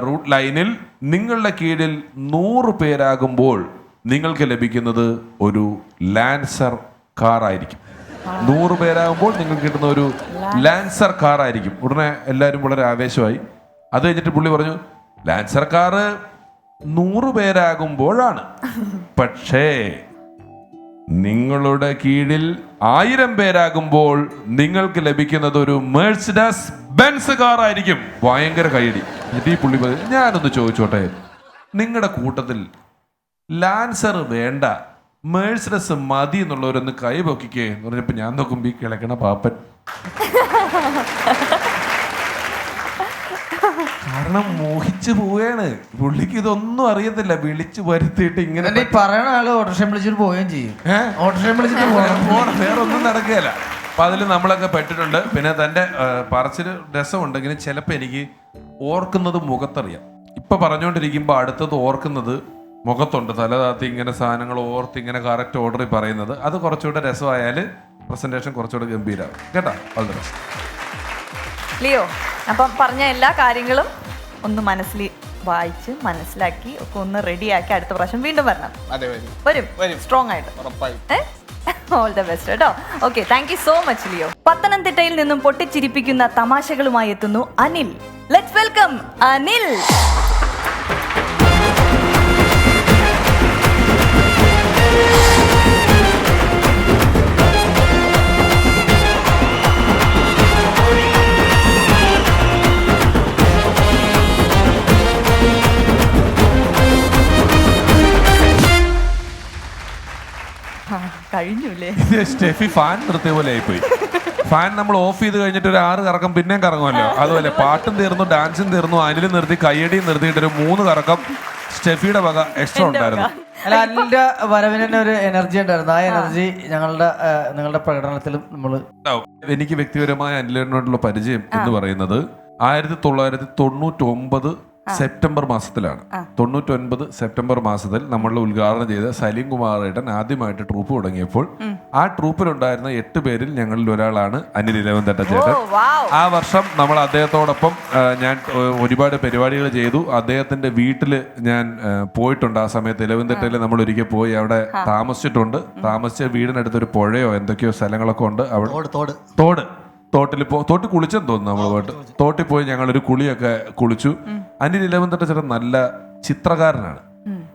റൂട്ട് ലൈനിൽ നിങ്ങളുടെ കീഴിൽ 100 പേരാകുമ്പോൾ നിങ്ങൾക്ക് ലഭിക്കുന്നത് ഒരു ലാൻസർ കാർ ആയിരിക്കും. 100 പേരാകുമ്പോൾ നിങ്ങൾക്ക് കിട്ടുന്ന ഒരു ലാൻസർ കാർ ആയിരിക്കും. ഉടനെ എല്ലാവരും വളരെ ആവേശമായി. അത് കഴിഞ്ഞിട്ട് പുള്ളി പറഞ്ഞു, ലാൻസർ കാറ് 100 പേരാകുമ്പോഴാണ്, പക്ഷേ നിങ്ങളുടെ കീഴിൽ 1000 പേരാകുമ്പോൾ നിങ്ങൾക്ക് ലഭിക്കുന്നത് ഒരു മെഴ്സിഡസ് ബെൻസ് കാർ ആയിരിക്കും. ഭയങ്കര കൈയടി. എന്നിട്ട് ഈ പുള്ളി പറഞ്ഞു, ഞാനൊന്ന് ചോദിച്ചോട്ടെ, നിങ്ങളുടെ കൂട്ടത്തിൽ ലാൻസർ വേണ്ട മെഴ്സിഡസ് മതി എന്നുള്ളവരൊന്ന് കൈ പൊക്കിക്കേ എന്ന് പറഞ്ഞപ്പോൾ ഞാൻ നോക്കുമ്പോൾ ഈ കിളക്കണ പാപ്പൻ. കാരണം മോഹിച്ചു പോവുകയാണ്. പുള്ളിക്ക് ഇതൊന്നും അറിയത്തില്ല. വിളിച്ചു വരുത്തിയിട്ട് ഇങ്ങനെ പറയണ ആള് ഓട്ടോറിക്ഷ വിളിച്ചിട്ട് പോവുകയും ചെയ്യും. ഓട്ടോറിക്ഷ വിളിച്ചിട്ട് വേറെ ഒന്നും നടക്കുകയല്ല. അപ്പൊ അതിൽ നമ്മളൊക്കെ പെട്ടിട്ടുണ്ട്. പിന്നെ തൻ്റെ പറച്ചിൽ രസമുണ്ടെങ്കിൽ ചിലപ്പോൾ എനിക്ക് ഓർക്കുന്നത് മുഖത്തറിയാം. ഇപ്പൊ പറഞ്ഞുകൊണ്ടിരിക്കുമ്പോൾ അടുത്തത് ഓർക്കുന്നത് മുഖത്തുണ്ട്. തലതാത്തി ഇങ്ങനെ സാധനങ്ങൾ ഓർത്ത് ഇങ്ങനെ കറക്റ്റ് ഓർഡറിൽ പറയുന്നത്. അത് കുറച്ചുകൂടെ രസമായാൽ പ്രസന്റേഷൻ കുറച്ചുകൂടെ ഗംഭീരമാകും. കേട്ടോ? വളരെ ലിയോ, അപ്പം പറഞ്ഞ എല്ലാ കാര്യങ്ങളും ഒന്ന് മനസ്സിൽ വായിച്ച് മനസ്സിലാക്കി ഒക്കെ ഒന്ന് റെഡിയാക്കി അടുത്ത പ്രാവശ്യം വീണ്ടും വരണം. വരും സ്ട്രോങ് ആയിട്ട്. ഓൾ ദ ബെസ്റ്റ് കേട്ടോ. Okay, thank you so much Leo. പത്തനംതിട്ടയിൽ നിന്നും പൊട്ടിച്ചിരിപ്പിക്കുന്ന തമാശകളുമായി എത്തുന്നു Anil. Let's welcome Anil. Steffi fan നിർത്തിയ പോലെ ആയിപ്പോയി. ഫാൻ നമ്മൾ ഓഫ് ചെയ്ത് കഴിഞ്ഞിട്ട് ഒരു 6 കറക്കം പിന്നെയും കറങ്ങുമല്ലോ, അതുപോലെ പാട്ടും തീർന്നു, ഡാൻസും തീർന്നു, അനിലും നിർത്തി, കയ്യടിയും നിർത്തിയിട്ട് ഒരു 3 കറക്കം സ്റ്റെഫിയുടെ വക എക്സ്ട്രാ ഉണ്ടായിരുന്നു. അല്ല, അനിലിന്റെ വരവിന് തന്നെ ഒരു എനർജി ഉണ്ടായിരുന്നു. ആ എനർജി നിങ്ങളുടെ പ്രകടനത്തിലും നമ്മൾ എനിക്ക് വ്യക്തിപരമായ അനിലിനോടുള്ള പരിചയം എന്ന് പറയുന്നത് 1999 സെപ്റ്റംബർ മാസത്തിലാണ്. 99 സെപ്റ്റംബർ മാസത്തിൽ നമ്മളുടെ ഉദ്ഘാടനം ചെയ്ത സലീം കുമാറേട്ടൻ ആദ്യമായിട്ട് ട്രൂപ്പ് തുടങ്ങിയപ്പോൾ ആ ട്രൂപ്പിലുണ്ടായിരുന്ന 8 പേരിൽ ഞങ്ങളിൽ ഒരാളാണ് അനിൽ ഇലവന്തട്ട ചേട്ടൻ. ആ വർഷം നമ്മൾ അദ്ദേഹത്തോടൊപ്പം ഞാൻ ഒരുപാട് പരിപാടികൾ ചെയ്തു. അദ്ദേഹത്തിന്റെ വീട്ടിൽ ഞാൻ പോയിട്ടുണ്ട്. ആ സമയത്ത് ഇലവന്തട്ടയിൽ നമ്മൾ ഒരിക്കൽ പോയി അവിടെ താമസിച്ചിട്ടുണ്ട്. താമസിച്ച വീടിനടുത്തൊരു പുഴയോ എന്തൊക്കെയോ സ്ഥലങ്ങളൊക്കെ ഉണ്ട്. അവിടെ തോട്ടിൽ കുളിച്ചെന്ന് തോന്നുന്നു. നമ്മൾ പോയിട്ട് തോട്ടിൽ പോയി ഞങ്ങളൊരു കുളിയൊക്കെ കുളിച്ചു. അനിൽ ഇലവന്തട്ട ചേട്ടൻ നല്ല ചിത്രകാരനാണ്.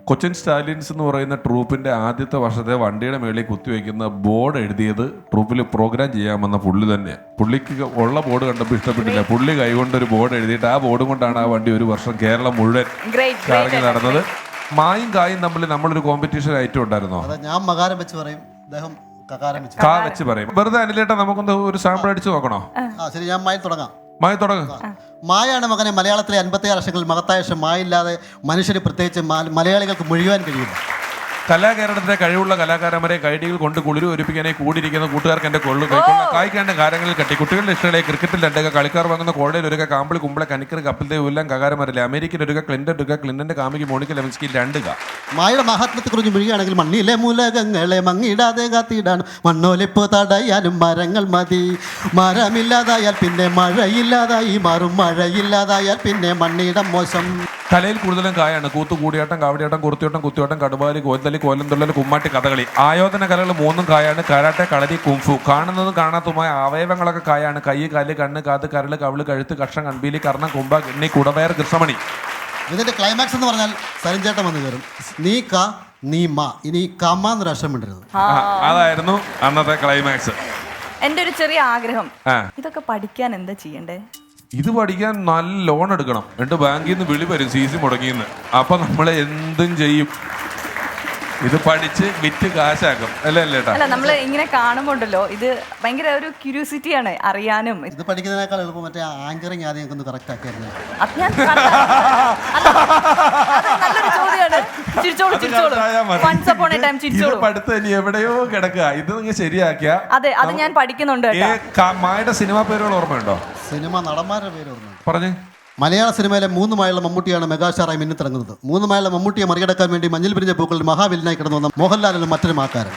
കൊച്ചിൻ സ്റ്റാലിയൻസ് എന്ന് പറയുന്ന ട്രൂപ്പിന്റെ ആദ്യത്തെ വർഷത്തെ വണ്ടിയുടെ മേളിൽ കുത്തിവെക്കുന്ന ബോർഡ് എഴുതിയത് ട്രൂപ്പിൽ പ്രോഗ്രാം ചെയ്യാമെന്ന പുള്ളി തന്നെ. പുള്ളിക്ക് ഉള്ള ബോർഡ് കണ്ടപ്പോൾ ഇഷ്ടപ്പെട്ടില്ല. പുള്ളി കൈകൊണ്ടൊരു ബോർഡ് എഴുതിയിട്ട് ആ ബോർഡും കൊണ്ടാണ് ആ വണ്ടി ഒരു വർഷം കേരളം മുഴുവൻ കറങ്ങി നടന്നത്. മായും കായും തമ്മിൽ നമ്മളൊരു കോമ്പറ്റീഷൻ ഐറ്റം ഉണ്ടായിരുന്നോ? ഞാൻ മകാരം വെച്ച് പറയും, അദ്ദേഹം കാ വെച്ച് പറയും. വെറുതെ അനിലേട്ടാ നമുക്കൊന്ന് ഒരു സാമ്പിൾ അടിച്ചു നോക്കണോ? ശരി, ഞാൻ മായി തുടങ്ങാം. മായാണ് മകനെ മലയാളത്തിലെ 56 വർഷങ്ങളിൽ മഹത്തായ മായില്ലാതെ മനുഷ്യന് പ്രത്യേകിച്ച് മലയാളികൾക്ക് മുഴുവൻ കഴിയില്ല. കലാകേരളത്തിലെ കഴിവുള്ള കലാകാരന്മാരെ കൈഡികൾ കൊണ്ട് കുളിര് ഒരുപ്പിക്കാനായി കൂടിയിരിക്കുന്ന കൂട്ടുകാർക്ക് എന്റെ കായ്ക്കേണ്ട കാര്യങ്ങളിൽ കട്ടി കുട്ടികളുടെ ഇഷ്ടങ്ങളെ ക്രിക്കറ്റിൽ 2 കളിക്കാർ വാങ്ങുന്ന കോടയിൽ ഒരുക്ക കാമ്പിളി കുമ്പളെ കനിക്കർ കപ്പിലത്തെ എല്ലാം കകാരന്മാരല്ലേ. അമേരിക്കൻ ഒരുക്ക ക്ലിന്റന്റെ കാമിക്ക് മോണിക്ക ലെവൻസ്കി 2 മായുടെ മഹാത്മത്തെക്കുറിച്ച് മുഴുകയാണെങ്കിൽ മണ്ണിലെ മൂലകങ്ങളെ മങ്ങിടാതെ കാത്തിടാണ് മണ്ണോലിപ്പ് തടയാനും മരങ്ങൾ മതി. മരമില്ലാതായാൽ പിന്നെ മഴയില്ലാതായി മാറും, മഴയില്ലാതായാൽ പിന്നെ മണ്ണിടം മോശം. കലയിൽ കൂടുതലും കായാണ്. കൂത്തു, കൂടിയാട്ടം, കാവടിയാട്ടം, കുർത്തിയോട്ടം, കുത്തിയോട്ടം, കടുവാലി, കോൽത്തലി, കോലംതുള്ളൽ, കുമ്മാട്ടി, കഥകളി. ആയോധന കലകൾ 3 കായാണ്. കരാട്ടെ, കളരി, കുംഫു. കാണുന്നതും കാണാത്തതുമായ അവയവങ്ങളൊക്കെ കായാണ്. കൈ, കാല്, കണ്ണ്, കാത്, കരള്, കവിള്, കഴുത്ത്, കഷ്ണം, കൺപീലി, കർണം, കുംഭ, എണ്ണി, കുടവയർ, കൃഷ്ണമണി. ഇതിന്റെ ക്ലൈമാക്സ് എന്ന് പറഞ്ഞാൽ സരിഞ്ചേട്ടൻ വന്ന് കയറും. നീ ക നീ മാ, ഇനി കമ്മാന്നൊരു അക്ഷരം ഇടരുത്. അതായിരുന്നു അന്നത്തെ ക്ലൈമാക്സ്. എന്റെ ഒരു ചെറിയ ആഗ്രഹം, ഇതൊക്കെ പഠിക്കാൻ എന്താ ചെയ്യണ്ടേ? ഇത് പഠിക്കാൻ നല്ല ലോൺ എടുക്കണം. എന്നിട്ട് ബാങ്കിൽ നിന്ന് വിളി വരും CC മുടങ്ങിയെന്ന്. അപ്പൊ നമ്മളെ എന്തും ചെയ്യും. ഇത് പഠിച്ച് വിറ്റ് കാശാക്കും അല്ലേ അല്ലേട്ടാ? അല്ല, നമ്മള് ഇങ്ങനെ കാണുമ്പോണ്ടല്ലോ ഇത് ഭയങ്കര ഒരു ക്യൂരിയോസിറ്റിയാണ് അറിയാനും. ഇത് പഠിക്കുന്നതിനേക്കാൾ എളുപ്പം മറ്റേ ആങ്കറിങ് ആദ്യം ഒന്ന് കറക്റ്റ് ആക്കിയായിരുന്നു. നല്ലൊരു ചോദ്യമാണ്. പഠിത്തം ഇനി എവിടെയോ കിടക്കുക. ഇത് നിങ്ങൾ ശരിയാക്കിയ. അതെ, അത് ഞാൻ പഠിക്കുന്നുണ്ട്. മായുടെ സിനിമാ പേരുകൾ ഓർമ്മയുണ്ടോ? സിനിമ നടന്മാരുടെ പേര് ഓർമ്മയുണ്ട്. പറഞ്ഞേ. മലയാള സിനിമയിലെ 3 മായുള്ള മമ്മൂട്ടിയാണ് മെഗാസ്റ്റാറായി മിന്നിത്തിറങ്ങുന്നത്. 3 മായുള്ള മമ്മൂട്ടിയെ മറികടക്കാൻ വേണ്ടി മഞ്ഞൾ പിരിഞ്ഞ പൂക്കളിൽ മഹാവില്ലനായി കിടന്നു വന്ന മോഹൻലാലിനും മറ്റൊരു മാക്കാരൻ.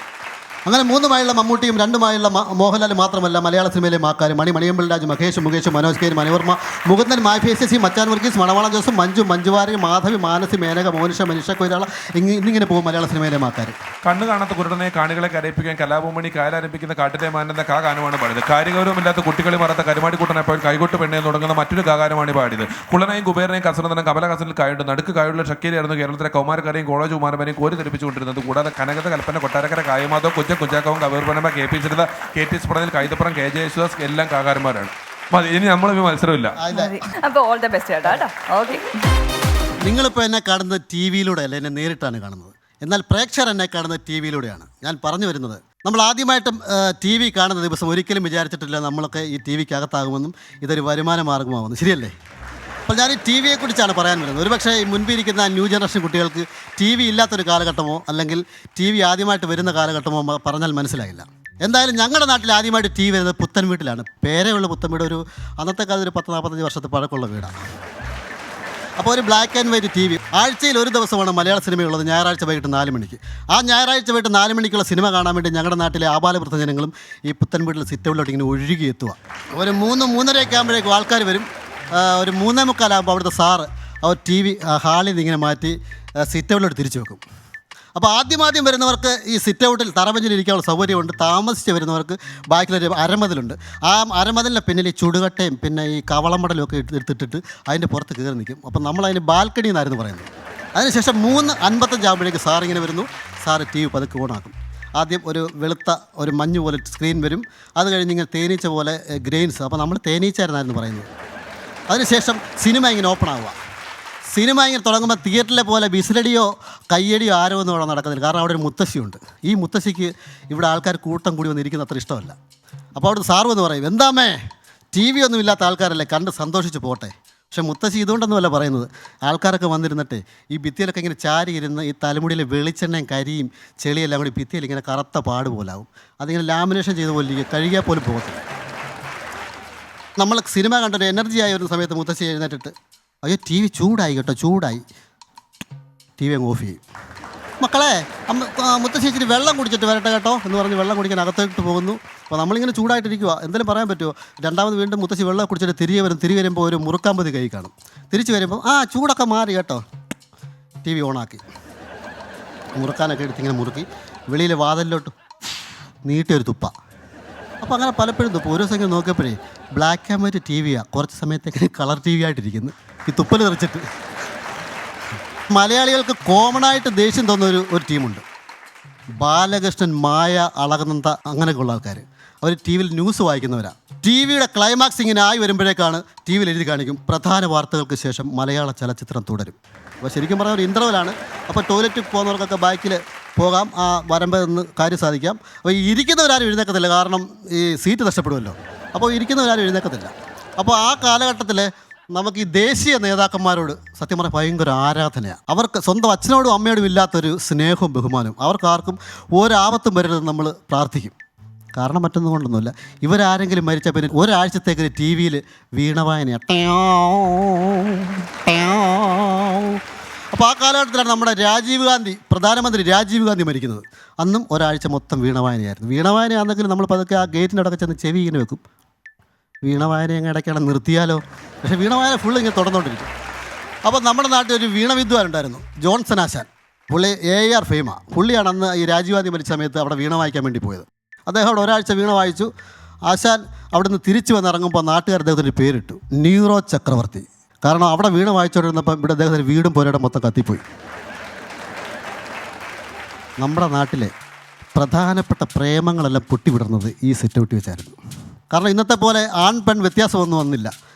അങ്ങനെ 3 മായുള്ള മമ്മൂട്ടിയും 2 മായുള്ള മോഹൻലാൽ മാത്രമല്ല മലയാള സിനിമയിലെ മാക്കാരും മണിയമ്പിൾ രാജ്, മഹേഷ്, മുകേഷ്, മനോജ് കെ, മനോവർമ്മ, മുകുന്ദൻ, മാഫിയസി, മച്ചാൻ വർഗീസ്, മണവാള ജോസും, മഞ്ജുവാരി, മാധവി, മാനസി, മേനക, മോനിഷ, മനീഷ കൊയ്രാള, ഇന്നിങ്ങനെ പോകും മലയാള സിനിമയിലെ മാക്കാർ. കണ്ണു കാണാത്ത കുരുടനെ കാണികളെ കരയിപ്പിക്കാൻ കലാഭൂമണി കാലാരംഭിക്കുന്ന കാട്ടിലെ മാനന്റെ ഗാനമാണ് പാടിയത്. കാര്യഗൗരവമില്ലാത്ത കുട്ടികളെ മറത്ത കരുമാടിക്കുട്ടനെപ്പോൾ കൈകൊട്ട് പെണ്ണെ തുടങ്ങുന്ന മറ്റൊരു ഗാനമാണ് പാടിയത്. കുളനെയും കുബേരനെയും കസരന്തനം കമലഹാസനിൽ കായുണ്ട്. നടുക്ക് കായുള്ള ഷക്കീലായിരുന്നു കേരളത്തിലെ കൗമാരക്കാരെയും കോളേജ് കുമാരന്മാരെയും കോരി തെറിപ്പിച്ചുകൊണ്ടിരുന്നത്. കൂടാതെ കനകത, കൽപ്പന, Kottarakkara, കായമാധവ്, കുഞ്ചാക്കവും കവേർപനമ, KP ചിരിത, KT സ്പ്രനിൽ, Kaithapram, KJ Yesudas എല്ലാം കാകാരന്മാരാണ്. മതി, ഇനി നമ്മളിപ്പോൾ മത്സരമില്ല. നിങ്ങളിപ്പോൾ എന്നെ കാണുന്നത് TV-യിലൂടെ അല്ല, എന്നെ നേരിട്ടാണ് കാണുന്നത്. എന്നാൽ പ്രേക്ഷകർ എന്നെ കാണുന്നത് TV-യിലൂടെയാണ്. ഞാൻ പറഞ്ഞു വരുന്നത്, നമ്മൾ ആദ്യമായിട്ടും TV കാണുന്ന ദിവസം ഒരിക്കലും വിചാരിച്ചിട്ടില്ല നമ്മളൊക്കെ ഈ TV-ക്കകത്താകുമെന്നും ഇതൊരു വരുമാന മാർഗമാകുമെന്ന്. ശരിയല്ലേ? അപ്പോൾ ഞാൻ ഈ TV-യെക്കുറിച്ചാണ് പറയാൻ വരുന്നത്. ഒരുപക്ഷെ മുൻപിരിക്കുന്ന ന്യൂ ജനറേഷൻ കുട്ടികൾക്ക് TV ഇല്ലാത്തൊരു കാലഘട്ടമോ അല്ലെങ്കിൽ TV ആദ്യമായിട്ട് വരുന്ന കാലഘട്ടമോ പറഞ്ഞാൽ മനസ്സിലായില്ല. എന്തായാലും ഞങ്ങളുടെ നാട്ടിൽ ആദ്യമായിട്ട് TV വരുന്നത് പുത്തൻ വീട്ടിലാണ്. പേരെയുള്ള പുത്തൻ വീട് ഒരു അന്നത്തെ കാലത്ത് ഒരു 10-45 വർഷത്തെ പഴക്കമുള്ള വീടാണ്. അപ്പോൾ ഒരു ബ്ലാക്ക് ആൻഡ് വൈറ്റ് TV. ആഴ്ചയിൽ ഒരു ദിവസമാണ് മലയാള സിനിമയുള്ളത്, ഞായറാഴ്ച വൈകിട്ട് 4 മണിക്ക്. ആ ഞായറാഴ്ച വൈകിട്ട് 4 മണിക്കുള്ള സിനിമ കാണാൻ വേണ്ടി ഞങ്ങളുടെ നാട്ടിലെ ആബാലവൃദ്ധ ജനങ്ങളും ഈ പുത്തൻ വീട്ടിൽ സിറ്റൗട്ടിലോട്ട് ഇങ്ങനെ ഒഴുകി എത്തുക. ഒരു 3-3:30 ആകുമ്പോഴേക്കും ആൾക്കാർ വരും. ഒരു 3:45 അവിടുത്തെ സാറ് അവർ TV ഹാളിൽ നിന്ന് ഇങ്ങനെ മാറ്റി സിറ്റൗട്ടിലോട്ട് തിരിച്ചു വെക്കും. അപ്പോൾ ആദ്യം വരുന്നവർക്ക് ഈ സിറ്റൗട്ടിൽ തറബെഞ്ചിലിരിക്കാനുള്ള സൗകര്യമുണ്ട്. താമസിച്ച് വരുന്നവർക്ക് ബാക്കിലൊരു അരമതിലുണ്ട്. ആ അരമതിലിൻ്റെ പിന്നിൽ ഈ ചുടുകട്ടയും പിന്നെ ഈ കവളമടലും ഒക്കെ എടുത്തിട്ടിട്ട് അതിൻ്റെ പുറത്ത് കയറി നിൽക്കും. അപ്പം നമ്മളതിന് ബാൽക്കണി എന്നായിരുന്നു പറയുന്നത്. അതിനുശേഷം 3:55 ആകുമ്പോഴേക്ക് സാറിങ്ങനെ വരുന്നു. സാറ് TV പതുക്കെ ഓണാക്കും. ആദ്യം ഒരു വെളുത്ത ഒരു മഞ്ഞ് പോലെ സ്ക്രീൻ വരും. അത് കഴിഞ്ഞ് ഇങ്ങനെ തേനീച്ച പോലെ ഗ്രെയിൻസ്. അപ്പോൾ നമ്മൾ തേനീച്ചായിരുന്നായിരുന്നു പറയുന്നത്. അതിനുശേഷം സിനിമ ഇങ്ങനെ ഓപ്പൺ ആവുക. സിനിമ ഇങ്ങനെ തുടങ്ങുമ്പോൾ തിയേറ്ററിലെ പോലെ ബിസിലടിയോ കയ്യടിയോ ആരോ ഒന്നും അവിടെ നടക്കുന്നില്ല. കാരണം അവിടെ ഒരു മുത്തശ്ശിയുണ്ട്. ഈ മുത്തശ്ശിക്ക് ഇവിടെ ആൾക്കാർ കൂട്ടം കൂടി വന്നിരിക്കുന്നത് അത്ര ഇഷ്ടമല്ല. അപ്പോൾ അവിടുത്തെ സാറ് എന്ന് പറയും, എന്താമേ ടി വി ഒന്നും ഇല്ലാത്ത ആൾക്കാരല്ലേ, കണ്ട് സന്തോഷിച്ച് പോട്ടെ. പക്ഷെ മുത്തശ്ശി ഇതുകൊണ്ടൊന്നുമല്ല പറയുന്നത്. ആൾക്കാരൊക്കെ വന്നിരുന്നിട്ട് ഈ ഭിത്തിയിലൊക്കെ ഇങ്ങനെ ചാരി ഇരുന്ന് ഈ തലമുടിയിലെ വെളിച്ചെണ്ണയും കരിയും ചെളിയെല്ലാം കൂടി ഭിത്തിയിൽ ഇങ്ങനെ കറുത്ത പാട് പോലാവും. അതിങ്ങനെ ലാമിനേഷൻ ചെയ്ത പോലെ കഴുകിയാൽ പോലും പോകത്തില്ല. നമ്മൾ സിനിമ കണ്ടൊരു എനർജി ആയ ഒരു സമയത്ത് മുത്തശ്ശി എഴുന്നേറ്റിട്ട്, അയ്യോ ടി വി ചൂടായി കേട്ടോ, ചൂടായി, ടി വി അങ്ങ് ഓഫ് ചെയ്യും. മക്കളെ മുത്തശ്ശി ഇച്ചിരി വെള്ളം കുടിച്ചിട്ട് വരട്ടെ കേട്ടോ എന്ന് പറഞ്ഞ് വെള്ളം കുടിക്കാൻ അകത്തോട്ട് പോകുന്നു. അപ്പോൾ നമ്മളിങ്ങനെ ചൂടായിട്ടിരിക്കുക, എന്തെങ്കിലും പറയാൻ പറ്റുമോ? രണ്ടാമത് വീണ്ടും മുത്തശ്ശി വെള്ളം കുടിച്ചിട്ട് തിരികെ വരുമ്പോൾ ഒരു മുറുക്കാമ്പതി കൈ കാണും. തിരിച്ച് വരുമ്പോൾ ചൂടൊക്കെ മാറി കേട്ടോ, ടി വി ഓണാക്കി മുറുക്കാനൊക്കെ എടുത്ത് ഇങ്ങനെ മുറുക്കി വെളിയിൽ വാതിലിലോട്ട് നീട്ടിയൊരു തുപ്പ. അപ്പോൾ അങ്ങനെ പലപ്പോഴും തുപ്പ. ഓരോ സമയം നോക്കിയപ്പോഴേ ബ്ലാക്ക് ആൻഡ് വൈറ്റ് ടി വിയാണ്, കുറച്ച് സമയത്തേക്ക് കളർ ടി വി ആയിട്ടിരിക്കുന്നു ഈ തുപ്പൽ തെറിച്ചിട്ട്. മലയാളികൾക്ക് കോമൺ ആയിട്ട് ദേഷ്യം തോന്നുന്ന ഒരു ടീമുണ്ട്, ബാലകൃഷ്ണൻ, മായ, അളകനന്ദ, അങ്ങനെയൊക്കെയുള്ള ആൾക്കാർ. അവർ ടി വിയിൽ ന്യൂസ് വായിക്കുന്നവരാണ്. ടി വിയുടെ ക്ലൈമാക്സ് ഇങ്ങനെ ആയി വരുമ്പോഴേക്കാണ് ടി വിയിൽ എഴുതി കാണിക്കും, പ്രധാന വാർത്തകൾക്ക് ശേഷം മലയാള ചലച്ചിത്രം തുടരും. അപ്പോൾ ശരിക്കും പറഞ്ഞാൽ ഒരു ഇൻ്റർവെലാണ്. അപ്പോൾ ടോയ്ലറ്റിൽ പോകുന്നവർക്കൊക്കെ ബാക്കിൽ പോകാം, വരുമ്പോൾ നിന്ന് കാര്യം സാധിക്കാം. അപ്പോൾ ഈ ഇരിക്കുന്നവരാരും എഴുന്നേക്കത്തില്ല, കാരണം ഈ സീറ്റ് നഷ്ടപ്പെടുമല്ലോ. അപ്പോൾ ഇരിക്കുന്നവരാരും എഴുന്നേക്കത്തില്ല. അപ്പോൾ ആ കാലഘട്ടത്തിൽ നമുക്ക് ഈ ദേശീയ നേതാക്കന്മാരോട് സത്യം പറഞ്ഞാൽ ഭയങ്കര ആരാധനയാണ്. അവർക്ക് സ്വന്തം അച്ഛനോടും അമ്മയോടും ഇല്ലാത്തൊരു സ്നേഹവും ബഹുമാനവും. അവർക്കാർക്കും ഒരാപത്തും വരരുതെന്ന് നമ്മൾ പ്രാർത്ഥിക്കും. കാരണം മറ്റൊന്നും കൊണ്ടൊന്നുമില്ല, ഇവരാരെങ്കിലും മരിച്ച പിന്നെ ഒരാഴ്ചത്തേക്ക് ടി വിയിൽ വീണവായനയാണ്. അപ്പോൾ ആ കാലഘട്ടത്തിലാണ് നമ്മുടെ രാജീവ് ഗാന്ധി, പ്രധാനമന്ത്രി രാജീവ് ഗാന്ധി മരിക്കുന്നത്. അന്നും ഒരാഴ്ച മൊത്തം വീണവായനയായിരുന്നു. വീണവായനയാണെങ്കിലും നമ്മൾ പതുക്കെ ആ ഗേറ്റിൻ്റെ അടക്കം ചെന്ന് ചെവി ഇങ്ങനെ വെക്കും. വീണവായന എങ്ങനെ ഇടയ്ക്കാണ് നിർത്തിയാലോ, പക്ഷേ വീണവായന ഫുള്ള് ഇങ്ങനെ തുടർന്നുകൊണ്ടിരിക്കും. അപ്പോൾ നമ്മുടെ നാട്ടിൽ ഒരു വീണവിദ്വാൻ ഉണ്ടായിരുന്നു, ജോൺസൺ ആശാൻ. പുള്ളി AAR ഫെയിമ. പുള്ളിയാണ് അന്ന് ഈ രാജീവ് ഗാന്ധി മരിച്ച സമയത്ത് അവിടെ വീണ വായിക്കാൻ വേണ്ടി പോയത്. അദ്ദേഹം അവിടെ ഒരാഴ്ച വീണ വായിച്ചു. ആശാൻ അവിടെ നിന്ന് തിരിച്ചു വന്നിറങ്ങുമ്പോൾ നാട്ടുകാർ അദ്ദേഹത്തിൻ്റെ പേരിട്ടു നീറോ ചക്രവർത്തി. കാരണം അവിടെ വീണ വായിച്ചുകൊണ്ടിരുന്നപ്പം ഇവിടെ അദ്ദേഹത്തിൻ്റെ വീടും പോരയുടെ മൊത്തം കത്തിപ്പോയി. നമ്മുടെ നാട്ടിലെ പ്രധാനപ്പെട്ട പ്രേമങ്ങളെല്ലാം പൊട്ടിവിടുന്നത് ഈ സിറ്റൗട്ടി വെച്ചായിരുന്നു. കാരണം ഇന്നത്തെ പോലെ ആൺ പെൺ വ്യത്യാസമൊന്നും വന്നില്ല.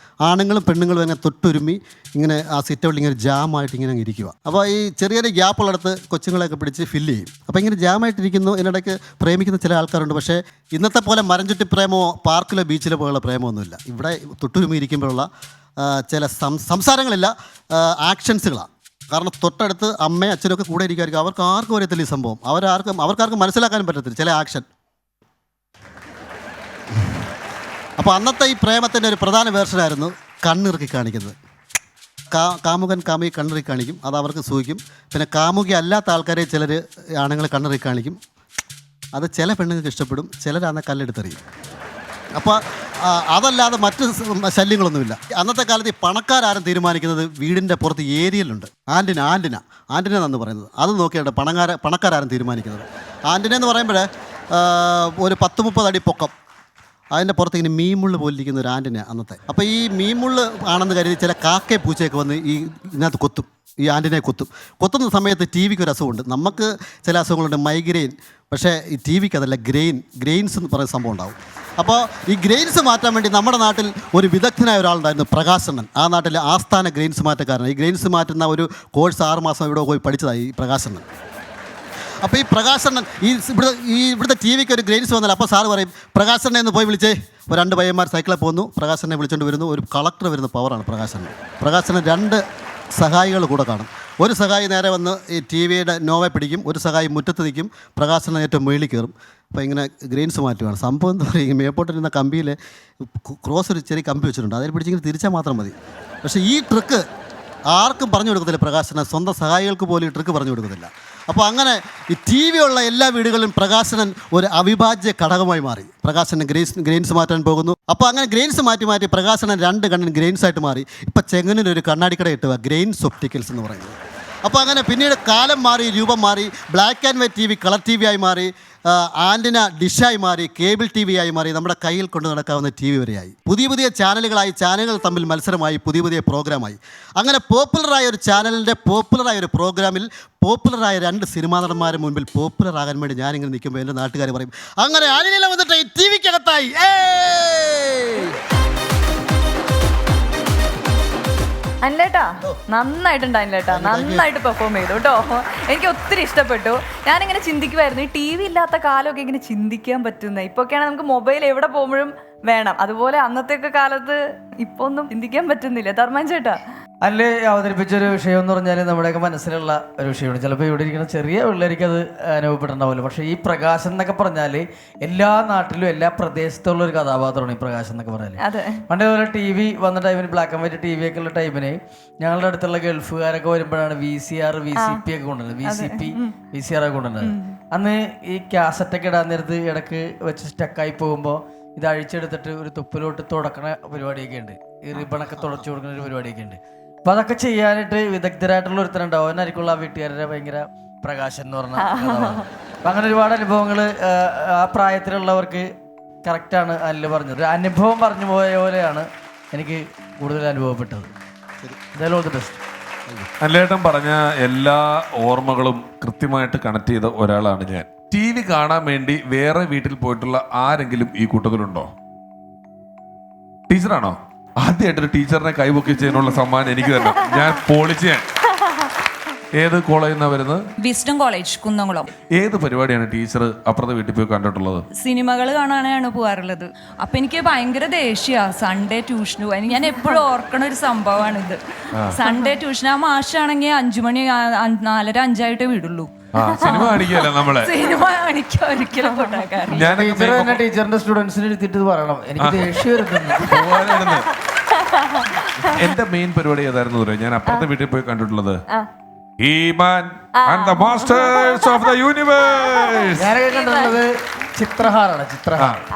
ആണുങ്ങളും പെണ്ണുങ്ങളും ഇങ്ങനെ തൊട്ടുരുമ്മി ഇങ്ങനെ ആ സിറ്റൗട്ടിൽ ഇങ്ങനെ ജാമായിട്ട് ഇങ്ങനെ ഇരിക്കുക. അപ്പോൾ ഈ ചെറിയ ഗ്യാപ്പുള്ളടത്ത് കൊച്ചുങ്ങളെയൊക്കെ പിടിച്ച് ഫില്ല് ചെയ്യും. അപ്പോൾ ഇങ്ങനെ ജാമായിട്ടിരിക്കുന്നു. ഇതിനിടയ്ക്ക് പ്രേമിക്കുന്ന ചില ആൾക്കാരുണ്ട്. പക്ഷേ ഇന്നത്തെ പോലെ മരം ചുറ്റി പ്രേമോ പാർക്കിലോ ബീച്ചിലോ പോലുള്ള പ്രേമമൊന്നുമില്ല. ഇവിടെ തൊട്ടുരുമ്മി ഇരിക്കുമ്പോഴുള്ള ചില സംസാരങ്ങളില്ല, ആക്ഷൻസുകളാണ്. കാരണം തൊട്ടടുത്ത് അമ്മയും അച്ഛനൊക്കെ കൂടെ ഇരിക്കുമായിരിക്കും. അവർക്ക് ആർക്കും അറിയത്തില്ല ഈ സംഭവം. അവർക്കാർക്കും മനസ്സിലാക്കാനും പറ്റത്തില്ല ചില ആക്ഷൻ. അപ്പോൾ അന്നത്തെ ഈ പ്രേമത്തിൻ്റെ ഒരു പ്രധാന വേർഷനായിരുന്നു കണ്ണിറുക്കി കാണിക്കുന്നത്. കാമുകൻ കാമുകി കണ്ണിറുക്കി കാണിക്കും, അത് അവർക്ക് സൂഹിക്കും. പിന്നെ കാമുകി അല്ലാത്ത ആൾക്കാരെ ചിലർ ആണുങ്ങൾ കണ്ണിറുക്കി കാണിക്കും. അത് ചില പെണ്ണുങ്ങൾക്ക് ഇഷ്ടപ്പെടും, ചിലരാണ് കല്ലെടുത്തെറിയും. അപ്പോൾ അതല്ലാതെ മറ്റ് ശല്യങ്ങളൊന്നുമില്ല. അന്നത്തെ കാലത്ത് ഈ പണക്കാരും തീരുമാനിക്കുന്നത് വീടിൻ്റെ പുറത്ത് ഏരിയലുണ്ട് ആൻറ്റിന എന്ന് പറയുന്നത്. അത് നോക്കിയാണ് പണക്കാരും തീരുമാനിക്കുന്നത്. ആൻറ്റിന എന്ന് പറയുമ്പോൾ ഒരു 10-30 അടി പൊക്കം, അതിൻ്റെ പുറത്ത് ഇങ്ങനെ മീൻമുള്ള് പോലിരിക്കുന്ന ഒരു ആൻറ്റിന അന്നത്തെ. അപ്പോൾ ഈ മീൻമുള്ള് ആണെന്ന് കരുതി ചില കാക്കയെ പൂച്ചയൊക്കെ വന്ന് ഇതിനകത്ത് കൊത്തും, ഈ ആൻറ്റിനെ കൊത്തുന്ന സമയത്ത് ടി വിക്ക് ഒരു അസുഖമുണ്ട്. നമുക്ക് ചില അസുഖങ്ങളുണ്ട്, മൈഗ്രെയിൻ. പക്ഷേ ഈ ടി വിക്ക് അതല്ല, ഗ്രെയിൻസ് എന്ന് പറയുന്ന സംഭവം ഉണ്ടാവും. അപ്പോൾ ഈ ഗ്രെയിൻസ് മാറ്റാൻ വേണ്ടി നമ്മുടെ നാട്ടിൽ ഒരു വിദഗ്ധനായ ഒരാളുണ്ടായിരുന്നു, പ്രകാശണ്ണൻ. ആ നാട്ടിലെ ആസ്ഥാന ഗ്രെയിൻസ് മാറ്റക്കാരനാണ്. ഈ ഗ്രെയിൻസ് മാറ്റുന്ന ഒരു കോഴ്സ് 6 മാസം ഇവിടെ പോയി പഠിച്ചതായി ഈ പ്രകാശണ്ണൻ. അപ്പോൾ ഈ പ്രകാശണ്ണൻ ഇവിടുത്തെ ടി വിക്ക് ഒരു ഗ്രെയിൻസ് വന്നാൽ അപ്പോൾ സാറ് പറയും, പ്രകാശണ്ണനെ എന്ന് പോയി വിളിച്ചേ. 2 പയ്യന്മാർ സൈക്കിളിൽ പോകുന്നു, പ്രകാശനെ വിളിച്ചുകൊണ്ട് വരുന്നു. ഒരു കളക്ടർ വരുന്ന പവറാണ് പ്രകാശന് 2 സഹായികൾ കൂടെ കാണും. ഒരു സഹായി നേരെ വന്ന് ഈ ടി വിയുടെ നോവെ പിടിക്കും, ഒരു സഹായി മുറ്റത്ത് നിൽക്കും, പ്രകാശന ഏറ്റവും മുകളിൽ കയറും. അപ്പോൾ ഇങ്ങനെ ഗ്രെയിൻസ് മാറ്റുകയാണ്. സംഭവം എന്താ പറയുക, മേപ്പോട്ടിരുന്ന കമ്പിയിൽ ക്രോസ് ഒരു ചെറിയ കമ്പി വെച്ചിട്ടുണ്ട്, അതിൽ പിടിച്ചിങ്ങനെ തിരിച്ചാൽ മാത്രം മതി. പക്ഷേ ഈ ട്രിക്ക് ആർക്കും പറഞ്ഞു കൊടുക്കത്തില്ല പ്രകാശന, സ്വന്തം സഹായികൾക്ക് പോലും ഈ ട്രിക്ക് പറഞ്ഞു കൊടുക്കത്തില്ല. അപ്പോൾ അങ്ങനെ ഈ ടി വി ഉള്ള എല്ലാ വീടുകളിലും പ്രകാശനൻ ഒരു അവിഭാജ്യ ഘടകമായി മാറി. പ്രകാശനൻ ഗ്രെയിൻസ് മാറ്റാൻ പോകുന്നു. അപ്പോൾ അങ്ങനെ ഗ്രെയിൻസ് മാറ്റി പ്രകാശനൻ 2 കണ്ണിന് ഗ്രെയിൻസ് ആയിട്ട് മാറി. ഇപ്പം ചെങ്ങന്നൂർ കണ്ണാടിക്കട ഇട്ടുക ഗ്രെയിൻസ് ഒപ്റ്റിക്കൽസ് എന്ന് പറയുന്നത്. അപ്പോൾ അങ്ങനെ പിന്നീട് കാലം മാറി, രൂപം മാറി. Black and white T V colour T V ആയി മാറി, ആൻറ്റിന ഡിഷായി മാറി, കേബിൾ ടി വി ആയി മാറി, നമ്മുടെ കയ്യിൽ കൊണ്ട് നടക്കാവുന്ന ടി വി വരെയായി. പുതിയ ചാനലുകളായി, ചാനലുകൾ തമ്മിൽ മത്സരമായി, പുതിയ പ്രോഗ്രാമായി. അങ്ങനെ പോപ്പുലറായ ഒരു ചാനലിൻ്റെ പോപ്പുലറായ ഒരു പ്രോഗ്രാമിൽ പോപ്പുലറായ 2 സിനിമാ നടന്മാരുടെ മുൻപിൽ പോപ്പുലർ ആകാൻ വേണ്ടി ഞാനിങ്ങനെ നിൽക്കുമ്പോൾ എൻ്റെ നാട്ടുകാർ പറയും, അങ്ങനെ ആനില വന്നിട്ട് ഈ ടി വിക്കകത്തായി. അനിലേട്ടാ നന്നായിട്ടുണ്ട് അനിലേട്ടാ, നന്നായിട്ട് പെർഫോം ചെയ്തു കേട്ടോ. എനിക്ക് ഒത്തിരി ഇഷ്ടപ്പെട്ടു. ഞാനിങ്ങനെ ചിന്തിക്കുമായിരുന്നു, ഈ TV ഇല്ലാത്ത കാലമൊക്കെ ഇങ്ങനെ ചിന്തിക്കാൻ പറ്റുന്നത്. ഇപ്പൊക്കെയാണ് നമുക്ക് മൊബൈൽ എവിടെ പോകുമ്പോഴും വേണം. അതുപോലെ അന്നത്തെയൊക്കെ കാലത്ത് ഇപ്പൊ ഒന്നും ചിന്തിക്കാൻ പറ്റുന്നില്ല. ധർമ്മൻ ചേട്ടാ അല്ലേ അവതരിപ്പിച്ചൊരു വിഷയം എന്ന് പറഞ്ഞാൽ നമ്മുടെയൊക്കെ മനസ്സിലുള്ള ഒരു വിഷയമാണ്. ചിലപ്പോൾ ഇവിടെ ഇരിക്കുന്ന ചെറിയ പിള്ളേർക്ക് അത് അനുഭവപ്പെട്ടിട്ടുണ്ടാവില്ല. പക്ഷേ ഈ പ്രകാശൻ എന്നൊക്കെ പറഞ്ഞാൽ എല്ലാ നാട്ടിലും എല്ലാ പ്രദേശത്തുള്ള ഒരു കഥാപാത്രമാണ് ഈ പ്രകാശൻ എന്നൊക്കെ പറഞ്ഞാൽ. പണ്ടേ പോലെ TV വന്ന ടൈമിന്, ബ്ലാക്ക് ആൻഡ് വൈറ്റ് TV ഒക്കെ ഉള്ള ടൈമിന് ഞങ്ങളുടെ അടുത്തുള്ള ഗൾഫുകാരൊക്കെ വരുമ്പോഴാണ് VCR VCP ഒക്കെ കൊണ്ടുവരുന്നത്. VCR ഒക്കെ കൊണ്ടുവരുന്നത്. അന്ന് ഈ കാസറ്റൊക്കെ ഇടാൻ നേരത്ത് ഇടയ്ക്ക് വെച്ച് സ്റ്റക്കായി പോകുമ്പോൾ ഇത് അഴിച്ചെടുത്തിട്ട് ഒരു തുപ്പിലോട്ട് തുടക്കണ പരിപാടിയൊക്കെ ഉണ്ട്. ഈ റിബണൊക്കെ തുടച്ചു കൊടുക്കുന്ന ഒരു പരിപാടിയൊക്കെ ഉണ്ട്. അപ്പൊ അതൊക്കെ ചെയ്യാനായിട്ട് വിദഗ്ധരായിട്ടുള്ള ഒരുത്തനുണ്ടാവും. അവനായിരിക്കുള്ള ആ വീട്ടുകാരുടെ ഭയങ്കര പ്രകാശൻ എന്ന് പറഞ്ഞ കഥാപാത്രം. അപ്പൊ അങ്ങനെ ഒരുപാട് അനുഭവങ്ങൾ ആ പ്രായത്തിലുള്ളവർക്ക് കറക്റ്റാണ് അനിൽ പറഞ്ഞത്. ഒരു അനുഭവം പറഞ്ഞു പോയ പോലെയാണ് എനിക്ക് കൂടുതൽ അനുഭവപ്പെട്ടത്. എന്തായാലും ഓൾ ദി ബെസ്റ്റ്. അനിലേട്ടൻ പറഞ്ഞ എല്ലാ ഓർമ്മകളും കൃത്യമായിട്ട് കണക്ട് ചെയ്ത ഒരാളാണ് ഞാൻ. TV കാണാൻ വേണ്ടി വേറെ വീട്ടിൽ പോയിട്ടുള്ള ആരെങ്കിലും ഈ കൂട്ടത്തിലുണ്ടോ? ടീച്ചറാണോ? ആദ്യമായിട്ടൊരു ടീച്ചറിനെ കൈപൊക്കിച്ചതിനുള്ള സമ്മാനം എനിക്ക് തന്നെ. ഞാൻ പൊളിച്ച്. ഞാൻ ഏത് കോളേജിൽ നിന്നാണ് വരുന്നത്? Wisdom college, Kunnamkulam. ഏത് പരിപാടിയാണ് ടീച്ചർ അപ്പുറത്തെ വീട്ടിൽ പോയി കണ്ടിട്ടുള്ളത്? സിനിമകൾ കാണാനാണ് പോകാറുള്ളത്. അപ്പൊ എനിക്ക് ഭയങ്കര ദേഷ്യമാണ് സൺഡേ ട്യൂഷന് പോകാൻ. ഞാൻ എപ്പോഴും ഓർക്കണ ഒരു സംഭവമാണിത്. സൺഡേ ട്യൂഷൻ ആ മാഷാണെങ്കിൽ 5 മണി 4:30 5 വിടുള്ളൂ. സിനിമ കാണിക്കല്ല നമ്മളെ. സിനിമ കാണിക്കാൻ ഒരിക്കലും ടീച്ചറിന്റെ സ്റ്റുഡൻസിന് എടുത്തിട്ട് പറയണം, എനിക്ക് ദേഷ്യം വരുന്നു. എന്റെ മെയിൻ പരിപാടി ഏതായിരുന്നു? ഞാൻ അപ്പുറത്തെ വീട്ടിൽ പോയി കണ്ടിട്ടുള്ളത് He-Man and the Masters of the Universe. ഞാനൊക്കെ കണ്ടിട്ടുള്ളത് ചിത്രഹാറാണ്.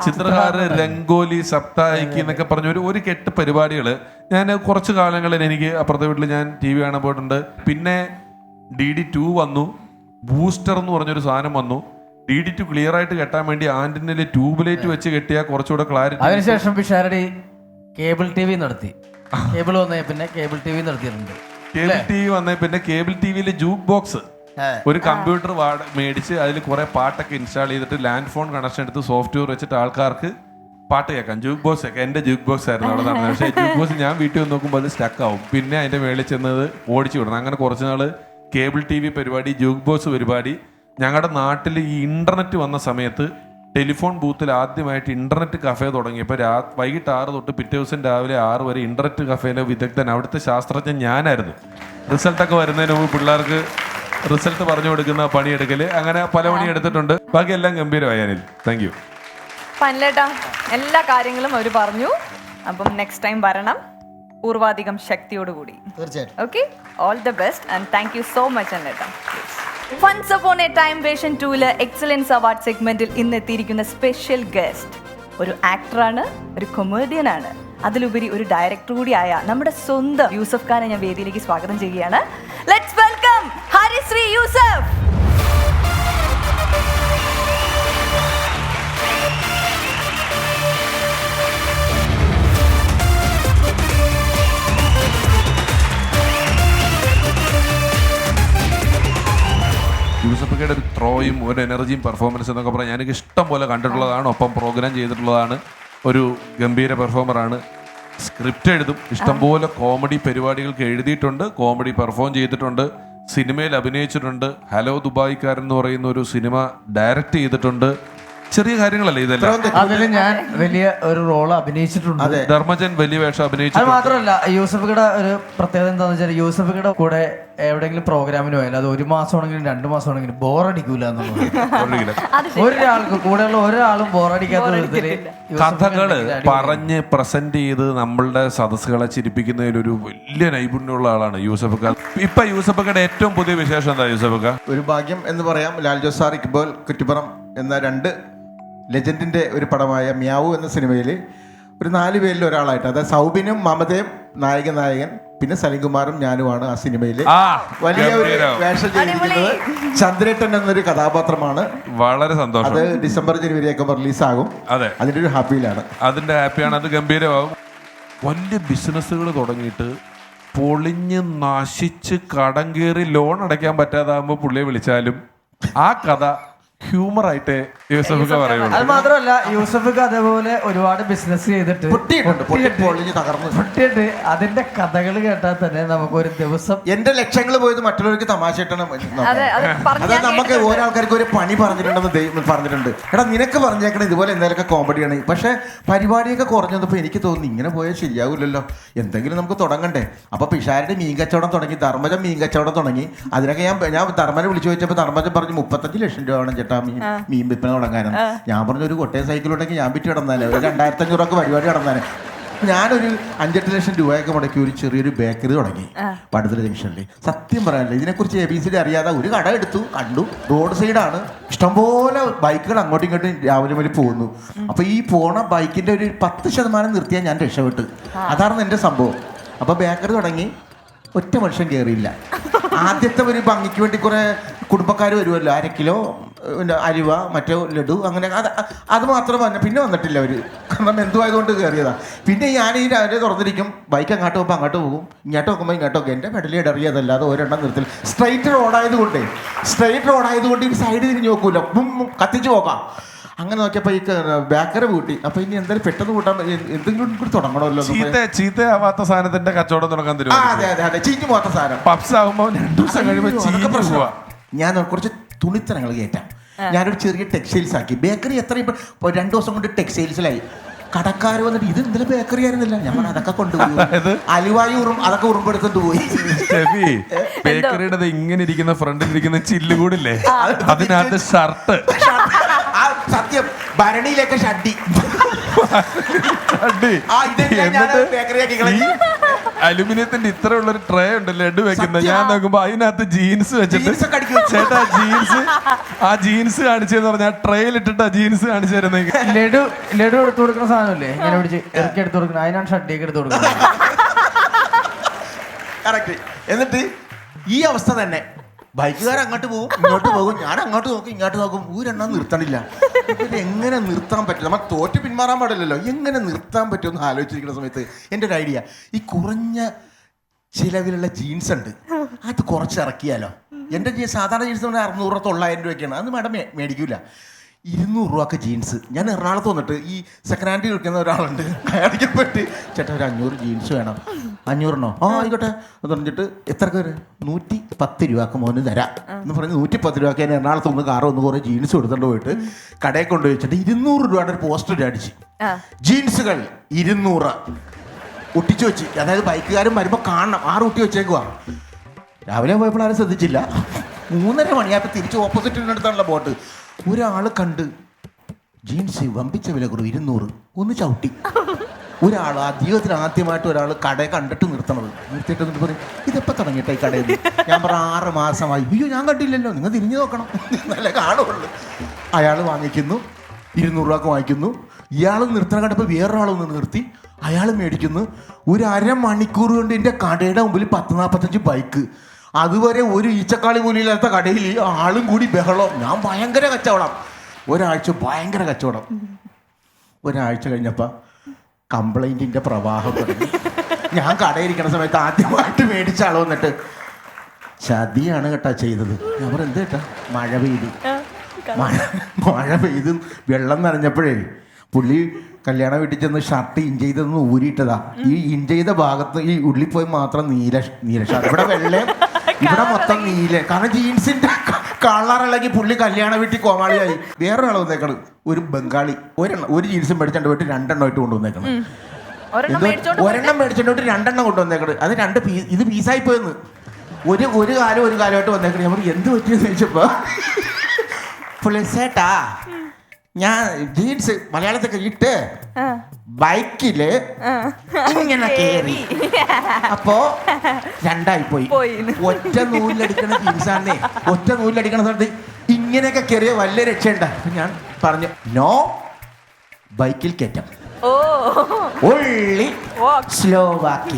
ചിത്രഹാർ, രംഗോലി, സപ്താഹിക്ക് എന്നൊക്കെ പറഞ്ഞ ഒരു കെട്ട് പരിപാടികള് ഞാൻ കുറച്ച് കാലങ്ങളിൽ എനിക്ക് അപ്പുറത്തെ വീട്ടിൽ ഞാൻ TV കാണാൻ പോയിട്ടുണ്ട്. പിന്നെ DD2 വന്നു, ബൂസ്റ്റർ എന്ന് പറഞ്ഞൊരു സാധനം വന്നു. DD2 ക്ലിയർ ആയിട്ട് കെട്ടാൻ വേണ്ടി ആന്റിനയിൽ ട്യൂബ് ലൈറ്റ് വെച്ച് കെട്ടിയാൽ കുറച്ചുകൂടെ ക്ലാരിറ്റി. അതിനുശേഷം പിഷാരടി കേബിൾ TV നടത്തി. കേബിൾ വന്നേ പിന്നെ കേബിൾ TV നടത്തിയിട്ടുണ്ട്. കേബിൾ TV വന്നേ പിന്നെ കേബിൾ TVയില് ജൂക്ക് ബോക്സ്, ഒരു കമ്പ്യൂട്ടർ മേടിച്ച് അതിൽ കുറെ പാട്ടൊക്കെ ഇൻസ്റ്റാൾ ചെയ്തിട്ട് ലാൻഡ് ഫോൺ കണക്ഷൻ എടുത്ത് സോഫ്റ്റ്വെയർ വെച്ചിട്ട് ആൾക്കാർക്ക് പാട്ട് കേൾക്കാം. ജൂക്ക് ബോക്സ് ഒക്കെ എന്റെ ജൂക്ക് ബോക്സ് ആയിരുന്നു അവിടെ നടന്നത്. പക്ഷേ ജൂക്ക് ബോക്സ് ഞാൻ വീട്ടിൽ വന്ന് നോക്കുമ്പോൾ അത് സ്റ്റക്ക് ആവും. പിന്നെ അതിന്റെ മേളിൽ ചെന്നത് ഓടിച്ചു വിടണം. അങ്ങനെ കുറച്ച് നാള് കേബിൾ TV പരിപാടി, ജൂക്ക് ബോക്സ് പരിപാടി. ഞങ്ങളുടെ നാട്ടിൽ ഈ ഇന്റർനെറ്റ് വന്ന സമയത്ത് ടെലിഫോൺ ബൂത്തിൽ ആദ്യമായിട്ട് ഇന്റർനെറ്റ് കഫേ തുടങ്ങിയപ്പോൾ വൈകിട്ട് 6 തൊട്ട് പിറ്റേ ദിവസം രാവിലെ 6 വരെ ഇന്റർനെറ്റ് കഫേയിലെ വിദഗ്ധൻ, അവിടുത്തെ ശാസ്ത്രജ്ഞൻ ഞാനായിരുന്നു. റിസൾട്ടൊക്കെ വരുന്നതിന് മുമ്പ് പിള്ളേർക്ക് റിസൾട്ട് പറഞ്ഞു കൊടുക്കുന്ന പണിയെടുക്കല്, അങ്ങനെ പല പണി എടുത്തിട്ടുണ്ട്. ബാക്കി എല്ലാം ഗംഭീരമായി. Thank you. പനിലേട്ടാ എല്ലാ കാര്യങ്ങളും അവർ പറഞ്ഞു. അപ്പം നെക്സ്റ്റ് ടൈം വരണം പൂർവാധികം ശക്തിയോടുകൂടി. തീർച്ചയായിട്ടും. Okay, all the best and thank you so much അനിലേട്ടാ. Once upon a time വേഷൻ 2 എക്സലൻസ് അവാർഡ് സെഗ്മെന്റിൽ ഇന്ന് എത്തിയിരിക്കുന്ന സ്പെഷ്യൽ ഗസ്റ്റ് ഒരു ആക്ടറാണ്, ഒരു കൊമേഡിയനാണ്, അതിലുപരി ഒരു ഡയറക്ടർ കൂടിയായ നമ്മുടെ സ്വന്തം യൂസഫ് ഖാനെ ഞാൻ വേദിയിലേക്ക് സ്വാഗതം ചെയ്യുകയാണ്. ലെറ്റ്സ് വെൽക്കം ഹരിശ്രീ യൂസഫ്. യൂസഫക്കയുടെ ഒരു ത്രോയും ഒരു എനർജിയും പെർഫോമൻസ് എന്നൊക്കെ പറഞ്ഞാൽ എനിക്ക് ഇഷ്ടം പോലെ കണ്ടിട്ടുള്ളതാണ്. ഒപ്പം പ്രോഗ്രാം ചെയ്തിട്ടുള്ളതാണ്. ഒരു ഗംഭീര പെർഫോമറാണ്. സ്ക്രിപ്റ്റ് എഴുതും, ഇഷ്ടംപോലെ കോമഡി പരിപാടികൾക്ക് എഴുതിയിട്ടുണ്ട്, കോമഡി പെർഫോം ചെയ്തിട്ടുണ്ട്, സിനിമയിൽ അഭിനയിച്ചിട്ടുണ്ട്. ഹലോ ദുബായിക്കാരൻ എന്ന് പറയുന്ന ഒരു സിനിമ ഡയറക്റ്റ് ചെയ്തിട്ടുണ്ട്. ചെറിയ കാര്യങ്ങളല്ലേ ഇതെല്ലാം. അതിൽ ഞാൻ വലിയ ഒരു റോള് അഭിനയിച്ചിട്ടുണ്ട്. ധർമ്മജൻ വലിയ വേഷം അഭിനയിച്ചു. അത് മാത്രമല്ല യൂസഫിയുടെ ഒരു പ്രത്യേകത എന്താണെന്ന് വെച്ചാൽ യൂസഫിയുടെ കൂടെ എവിടെയെങ്കിലും പ്രോഗ്രാമിന് പോയാലും അത് 1 മാസമാണെങ്കിലും 2 മാസമാണെങ്കിലും ബോറടിക്കൂല എന്നുള്ളത്. ഒരാൾക്ക് കൂടെയുള്ള ഒരാളും ബോറടിക്കാത്ത വിധത്തില് കഥകള് പറഞ്ഞ് പ്രസന്റ് ചെയ്ത് നമ്മളുടെ സദസ്സുകളെ ചിരിപ്പിക്കുന്നതിലൊരു വലിയ നൈപുണ്യമുള്ള ആളാണ് യൂസഫക്ക. ഇപ്പൊ യൂസഫക്കയുടെ ഏറ്റവും പുതിയ വിശേഷം എന്താ യൂസഫക്ക? ഒരു ഭാഗ്യം എന്ന് പറയാം. ലാൽ ജോസാർ, ഇക്ബാൽ കുറ്റിപ്പുറം എന്ന 2 ലെജൻഡിൻ്റെ ഒരു പടമായ മ്യാവു എന്ന സിനിമയിൽ ഒരു 4 പേരിൽ ഒരാളായിട്ട്, അതായത് സൗബിനും മമതയും നായകൻ, പിന്നെ സലിംകുമാറും ഞാനുമാണ് ആ സിനിമയിൽ വലിയ ഒരു വേഷം ചെയ്തിരിക്കുന്നത്. ചന്ദ്രേട്ടൻ എന്നൊരു കഥാപാത്രമാണ്. വളരെ സന്തോഷം. അത് ഡിസംബർ ജനുവരിയൊക്കെ റിലീസാകും. അതെ, അതിൻ്റെ ഒരു ഹാപ്പിയിലാണ്. അതിന്റെ ഹാപ്പിയാണ്. അത് ഗംഭീരമാകും. വലിയ ബിസിനസ്സുകൾ തുടങ്ങിയിട്ട് പൊളിഞ്ഞ് നശിച്ച് കടം കയറി ലോൺ അടയ്ക്കാൻ പറ്റാതാകുമ്പോൾ പുള്ളിയെ വിളിച്ചാലും ആ കഥ ഹ്യൂമർ ആയിട്ട് യൂസഫൊക്കെ പറയുള്ളൂ. അത് മാത്രമല്ല യൂസഫൊക്കെ അതേപോലെ ഒരുപാട് ബിസിനസ് ചെയ്തിട്ട് പൊട്ടിയിട്ട് അതിന്റെ കഥകൾ കേട്ടാൽ തന്നെ നമുക്ക് ഒരു ദിവസം എന്റെ ലക്ഷ്യങ്ങൾ പോയത് മറ്റുള്ളവർക്ക് തമാശയിട്ടാണ് അതെ, അത് പറഞ്ഞ് അതായത് ഞാൻ നമുക്ക് ഓരോൾക്കാർക്ക് ഒരു പണി പറഞ്ഞിട്ടുണ്ടെന്ന് ദൈവം പറഞ്ഞിട്ടുണ്ട്. എടാ നിനക്ക് പറഞ്ഞേക്കണം ഇതുപോലെ എന്തെങ്കിലുമൊക്കെ കോമഡിയാണ്. പക്ഷെ പരിപാടിയൊക്കെ കുറഞ്ഞു വന്നപ്പോൾ എനിക്ക് തോന്നി ഇങ്ങനെ പോയാൽ ശരിയാവില്ലല്ലോ, എന്തെങ്കിലും നമുക്ക് തുടങ്ങണ്ടേ. അപ്പൊ പിഷാരുടെ മീൻ കച്ചവടം തുടങ്ങി, ധർമ്മജൻ മീൻ കച്ചവടം തുടങ്ങി. അതിനൊക്കെ ഞാൻ ധർമ്മനെ വിളിച്ചു ചോദിച്ചപ്പോൾ ധർമ്മജൻ പറഞ്ഞു 35 ലക്ഷം രൂപ വേണം ചേട്ടാ മീൻ വിൽപ്പന തുടങ്ങാനും. ഞാൻ പറഞ്ഞു ഒരു കൊട്ടയ സൈക്കിൾ ഉണ്ടെങ്കിൽ ഞാൻ വിറ്റ് കിടന്നാലേ ഒരു 2500 പരിപാടി നടന്നാലേ. ഞാനൊരു 5-8 ലക്ഷം രൂപയൊക്കെ മുടക്കി ഒരു ചെറിയൊരു ബേക്കറി തുടങ്ങി പടുതല ജംഗ്ഷനിൽ. സത്യം പറയാനില്ല, ഇതിനെക്കുറിച്ച് ABCD അറിയാതെ ഒരു കട എടുത്തു, കണ്ടു, റോഡ് സൈഡാണ്, ഇഷ്ടംപോലെ ബൈക്കുകൾ അങ്ങോട്ടും ഇങ്ങോട്ടും രാവിലെ വരെ പോകുന്നു. അപ്പോൾ ഈ പോണ ബൈക്കിൻ്റെ ഒരു 10% നിർത്തിയാൽ ഞാൻ രക്ഷപ്പെട്ടു. അതാണ് എൻ്റെ സംഭവം. അപ്പോൾ ബേക്കറി തുടങ്ങി, ഒറ്റ മനുഷ്യൻ കയറിയില്ല. ആദ്യത്തെ ഒരു ഭംഗിക്ക് വേണ്ടി കുറേ കുടുംബക്കാർ വരുമല്ലോ, 1/2 കിലോ അരിവ, മറ്റേ ലഡു, അങ്ങനെ അത് മാത്രം വന്നു. പിന്നെ വന്നിട്ടില്ല അവർ, കാരണം എന്തുമായതുകൊണ്ട് കയറിയതാണ്. പിന്നെ ഞാൻ ഈ രാവിലെ തുറന്നിരിക്കും, ബൈക്ക് അങ്ങോട്ട് പോകുമ്പോൾ അങ്ങോട്ട് പോകും, ഇങ്ങോട്ട് നോക്കുമ്പോൾ ഇങ്ങോട്ടൊക്കെ. എൻ്റെ പെടലി ഇടറിയതല്ലാതെ ഒരെണ്ണം നിർത്തില്ല. സ്ട്രൈറ്റ് റോഡായതുകൊണ്ട് ഈ സൈഡ് തിരിഞ്ഞ് നോക്കൂല, കത്തിച്ച് പോകാം. അങ്ങനെ നോക്കിയപ്പോൾ ഈ ബേക്കറി കൂട്ടി. അപ്പോൾ ഇനി എന്തായാലും പെട്ടെന്ന് കൂട്ടാൻ എന്തെങ്കിലും കൂടി തുടങ്ങണമല്ലോ. ചീത്തയാവാത്ത സാധനത്തിന്റെ കച്ചവടം തുടങ്ങാൻ തരും. അതെ, ചീഞ്ഞു പോകാത്ത സാധനം. പപ്സ് ആകുമ്പോൾ 2 ദിവസം കഴിയുമ്പോൾ ഞാൻ കുറച്ച് തുണിത്തരങ്ങൾ കയറ്റാം. ഞാനൊരു ചെറിയ ടെക്സ്റ്റൈൽസ് ആക്കി. ബേക്കറി എത്ര ഇപ്പോൾ 2 ദിവസം കൊണ്ട് ടെക്സ്റ്റൈൽസിലായി. കടക്കാർ വന്നിട്ട് ഇത് എന്തെങ്കിലും ബേക്കറി ആയിരുന്നില്ല. ഞാൻ അതൊക്കെ കൊണ്ടുപോയി, അലുവായി അതൊക്കെ ഉറുമ്പെടുത്തിട്ട് പോയി. ബേക്കറിയുടെ ഇങ്ങനെ ഇരിക്കുന്ന ഫ്രണ്ടിലിരിക്കുന്ന ചില്ല് കൂടില്ലേ, അതിനകത്ത് ഷർട്ട്, സത്യം ഭരണിയിലൊക്കെ ഷഡ്ഡി. അലുമിനിയത്തിന്റെ ഇത്ര ഉള്ളൊരു ട്രേ ഉണ്ട് ലഡു വെക്കുന്നത്. ഞാൻ നോക്കുമ്പോ അതിനകത്ത് ജീൻസ് വെച്ചിട്ട് ചേട്ടാ ജീൻസ് കാണിച്ചെന്ന് പറഞ്ഞാൽ ട്രേയിൽ ഇട്ടിട്ടാ ജീൻസ് കാണിച്ചു തരുന്നത്. ലഡു എടുത്തു കൊടുക്കുന്ന സാധനമല്ലേ ഇങ്ങനെ പിടിച്ച് ഇറക്കി എടുത്തു കൊടുക്കുന്നത്, അതിനാണ് ഷഡ്ഡിയൊക്കെ എടുത്തു കൊടുക്കുന്നത്. കറക്റ്റ്. എന്നിട്ട് ഈ അവസ്ഥ തന്നെ ബൈക്കുകാർ അങ്ങോട്ട് പോകും, ഇങ്ങോട്ട് പോകും, ഞാൻ അങ്ങോട്ട് നോക്കും, ഇങ്ങോട്ട് നോക്കും, ഊരെണ്ണം നിർത്തണില്ല. ഇത് എങ്ങനെ നിർത്താൻ പറ്റും? നമ്മൾ തോറ്റ് പിന്മാറാൻ പാടില്ലല്ലോ. എങ്ങനെ നിർത്താൻ പറ്റുമെന്ന് ആലോചിച്ചിരിക്കുന്ന സമയത്ത് എൻ്റെ ഒരു ഐഡിയ, ഈ കുറഞ്ഞ ചിലവിലുള്ള ജീൻസ് ഉണ്ട്, അത് കുറച്ച് ഇറക്കിയാലോ. എൻ്റെ സാധാരണ ജീൻസ് 600-900 രൂപയൊക്കെയാണ്. അത് മാഡം മേടിക്കില്ല. 200 രൂപക്ക് ജീൻസ്. ഞാൻ എറണാകുളത്ത് വന്നിട്ട് ഈ സെക്കൻഡ് ഹാൻഡിൽ വിൽക്കുന്ന ഒരാളുണ്ട്, അയാൾക്ക് പോയിട്ട് ചേട്ടാ ഒരു 500 ജീൻസ് വേണം. 500 ആയിക്കോട്ടെ എന്ന് പറഞ്ഞിട്ട് എത്രക്ക് വരെ 110 രൂപക്ക് മോന് തരാം എന്ന് പറഞ്ഞ് 110 രൂപക്ക് ഞാൻ എറണാകുളത്ത് ഒന്ന് കാറ് ഒന്ന് കുറേ ജീൻസ് എടുത്തോണ്ട് പോയിട്ട് കടയിൽ കൊണ്ട് വെച്ചിട്ട് 200 രൂപയുടെ ഒരു പോസ്റ്റർ അടിച്ച് ജീൻസുകൾ 200 ഒട്ടിച്ചു വെച്ച്. അതായത് ബൈക്കുകാരും വരുമ്പോൾ കാണണം, 6 ഒട്ടി വെച്ചേക്കുവാ. രാവിലെ പോയപ്പോൾ ആരും ശ്രദ്ധിച്ചില്ല. 3:30 മണിയായപ്പോൾ തിരിച്ച് ഓപ്പോസിറ്റിനടുത്താണല്ലോ ബോട്ട്. ഒരാൾ കണ്ട് ജീൻസ് വമ്പിച്ച വില കുറവ് 200 ഒന്ന് ചവിട്ടി. ഒരാൾ ആ ജീവിതത്തിൽ ആദ്യമായിട്ട് ഒരാൾ കടയെ കണ്ടിട്ട് നിർത്തണത്. നിർത്തിയിട്ട് എന്നിട്ട് പറയും ഇതെപ്പോൾ തുടങ്ങിയിട്ടായി കടയിൽ? ഞാൻ പറഞ്ഞ 6 മാസമായി. അയ്യോ ഞാൻ കണ്ടില്ലല്ലോ, നിങ്ങൾ തിരിഞ്ഞു നോക്കണം, നല്ല കാണുള്ളൂ. അയാൾ വാങ്ങിക്കുന്നു, 200 രൂപക്ക് വാങ്ങിക്കുന്നു. ഇയാൾ നിർത്തണ കണ്ടപ്പോൾ വേറൊരാളൊന്ന് നിർത്തി, അയാൾ മേടിക്കുന്നു. ഒരു 1/2 മണിക്കൂർ കൊണ്ട് എൻ്റെ കടയുടെ മുമ്പിൽ 10-45 ബൈക്ക്. അതുവരെ ഒരു ഈച്ചക്കാളി മൂലിയില്ലാത്ത കടയിൽ ആളും കൂടി ബഹളം. ഞാൻ ഭയങ്കര കച്ചവടം. ഒരാഴ്ച ഭയങ്കര കച്ചവടം. ഒരാഴ്ച കഴിഞ്ഞപ്പോൾ കംപ്ലൈൻറ്റിൻ്റെ പ്രവാഹം തുടങ്ങി. ഞാൻ കടയിരിക്കുന്ന സമയത്ത് ആദ്യമായിട്ട് മേടിച്ച ആൾ വന്നിട്ട് ചതിയാണ് കേട്ടാ ചെയ്തത്. ഞാൻ പറഞ്ഞു എന്ത് കേട്ടാ? മഴ പെയ്ത് വെള്ളം നനഞ്ഞപ്പോഴേ പുള്ളി കല്യാണ വീട്ടിൽ ചെന്ന് ഷർട്ട് ഇൻ ചെയ്തൊന്ന് ഊരിയിട്ടതാ. ഈ ഇൻ ചെയ്ത ഭാഗത്ത് ഈ ഉള്ളിൽ പോയി മാത്രം നീല ഷർട്ട്, ഇവിടെ വെള്ളയും ഇവിടെ മൊത്തം നീല. കാരണം ജീൻസിന്റെ കളറിളകി പുള്ളി കല്യാണ വീട്ടിൽ കോമാളിയായി. വേറൊരാൾ വന്നേക്കണ്, ഒരു ബംഗാളി, ഒരു ജീൻസും മേടിച്ചോണ്ട് പോയിട്ട് 2 എണ്ണമായിട്ട് കൊണ്ടുവന്നേക്കണം. ഒരെണ്ണം മേടിച്ചോണ്ട് 2 എണ്ണം കൊണ്ടുവന്നേക്കണ്. അത് 2 ഇത് പീസായി പോയെന്ന്. ഒരു കാലമായിട്ട് വന്നേക്കണേ. നമ്മൾ എന്ത് പറ്റിയെന്ന് ചോദിച്ചപ്പോ പുള്ളി ചേട്ടാ ഞാൻ ജീൻസ് മലയാളത്തൊക്കെ ഇട്ട് ബൈക്കില് ഇങ്ങനെ കേറി, അപ്പോ 2ആയി പോയി. ഒറ്റ നൂലിലടിക്കണ ജീൻസാണേ. ഒറ്റ നൂലിലടിക്കണ സ്ഥലത്ത് ഇങ്ങനെയൊക്കെ കയറിയ വലിയ രക്ഷയുണ്ട. ഞാൻ പറഞ്ഞു നോ, ബൈക്കിൽ കയറ്റാം, ഉള്ളി സ്ലോ ആക്കി.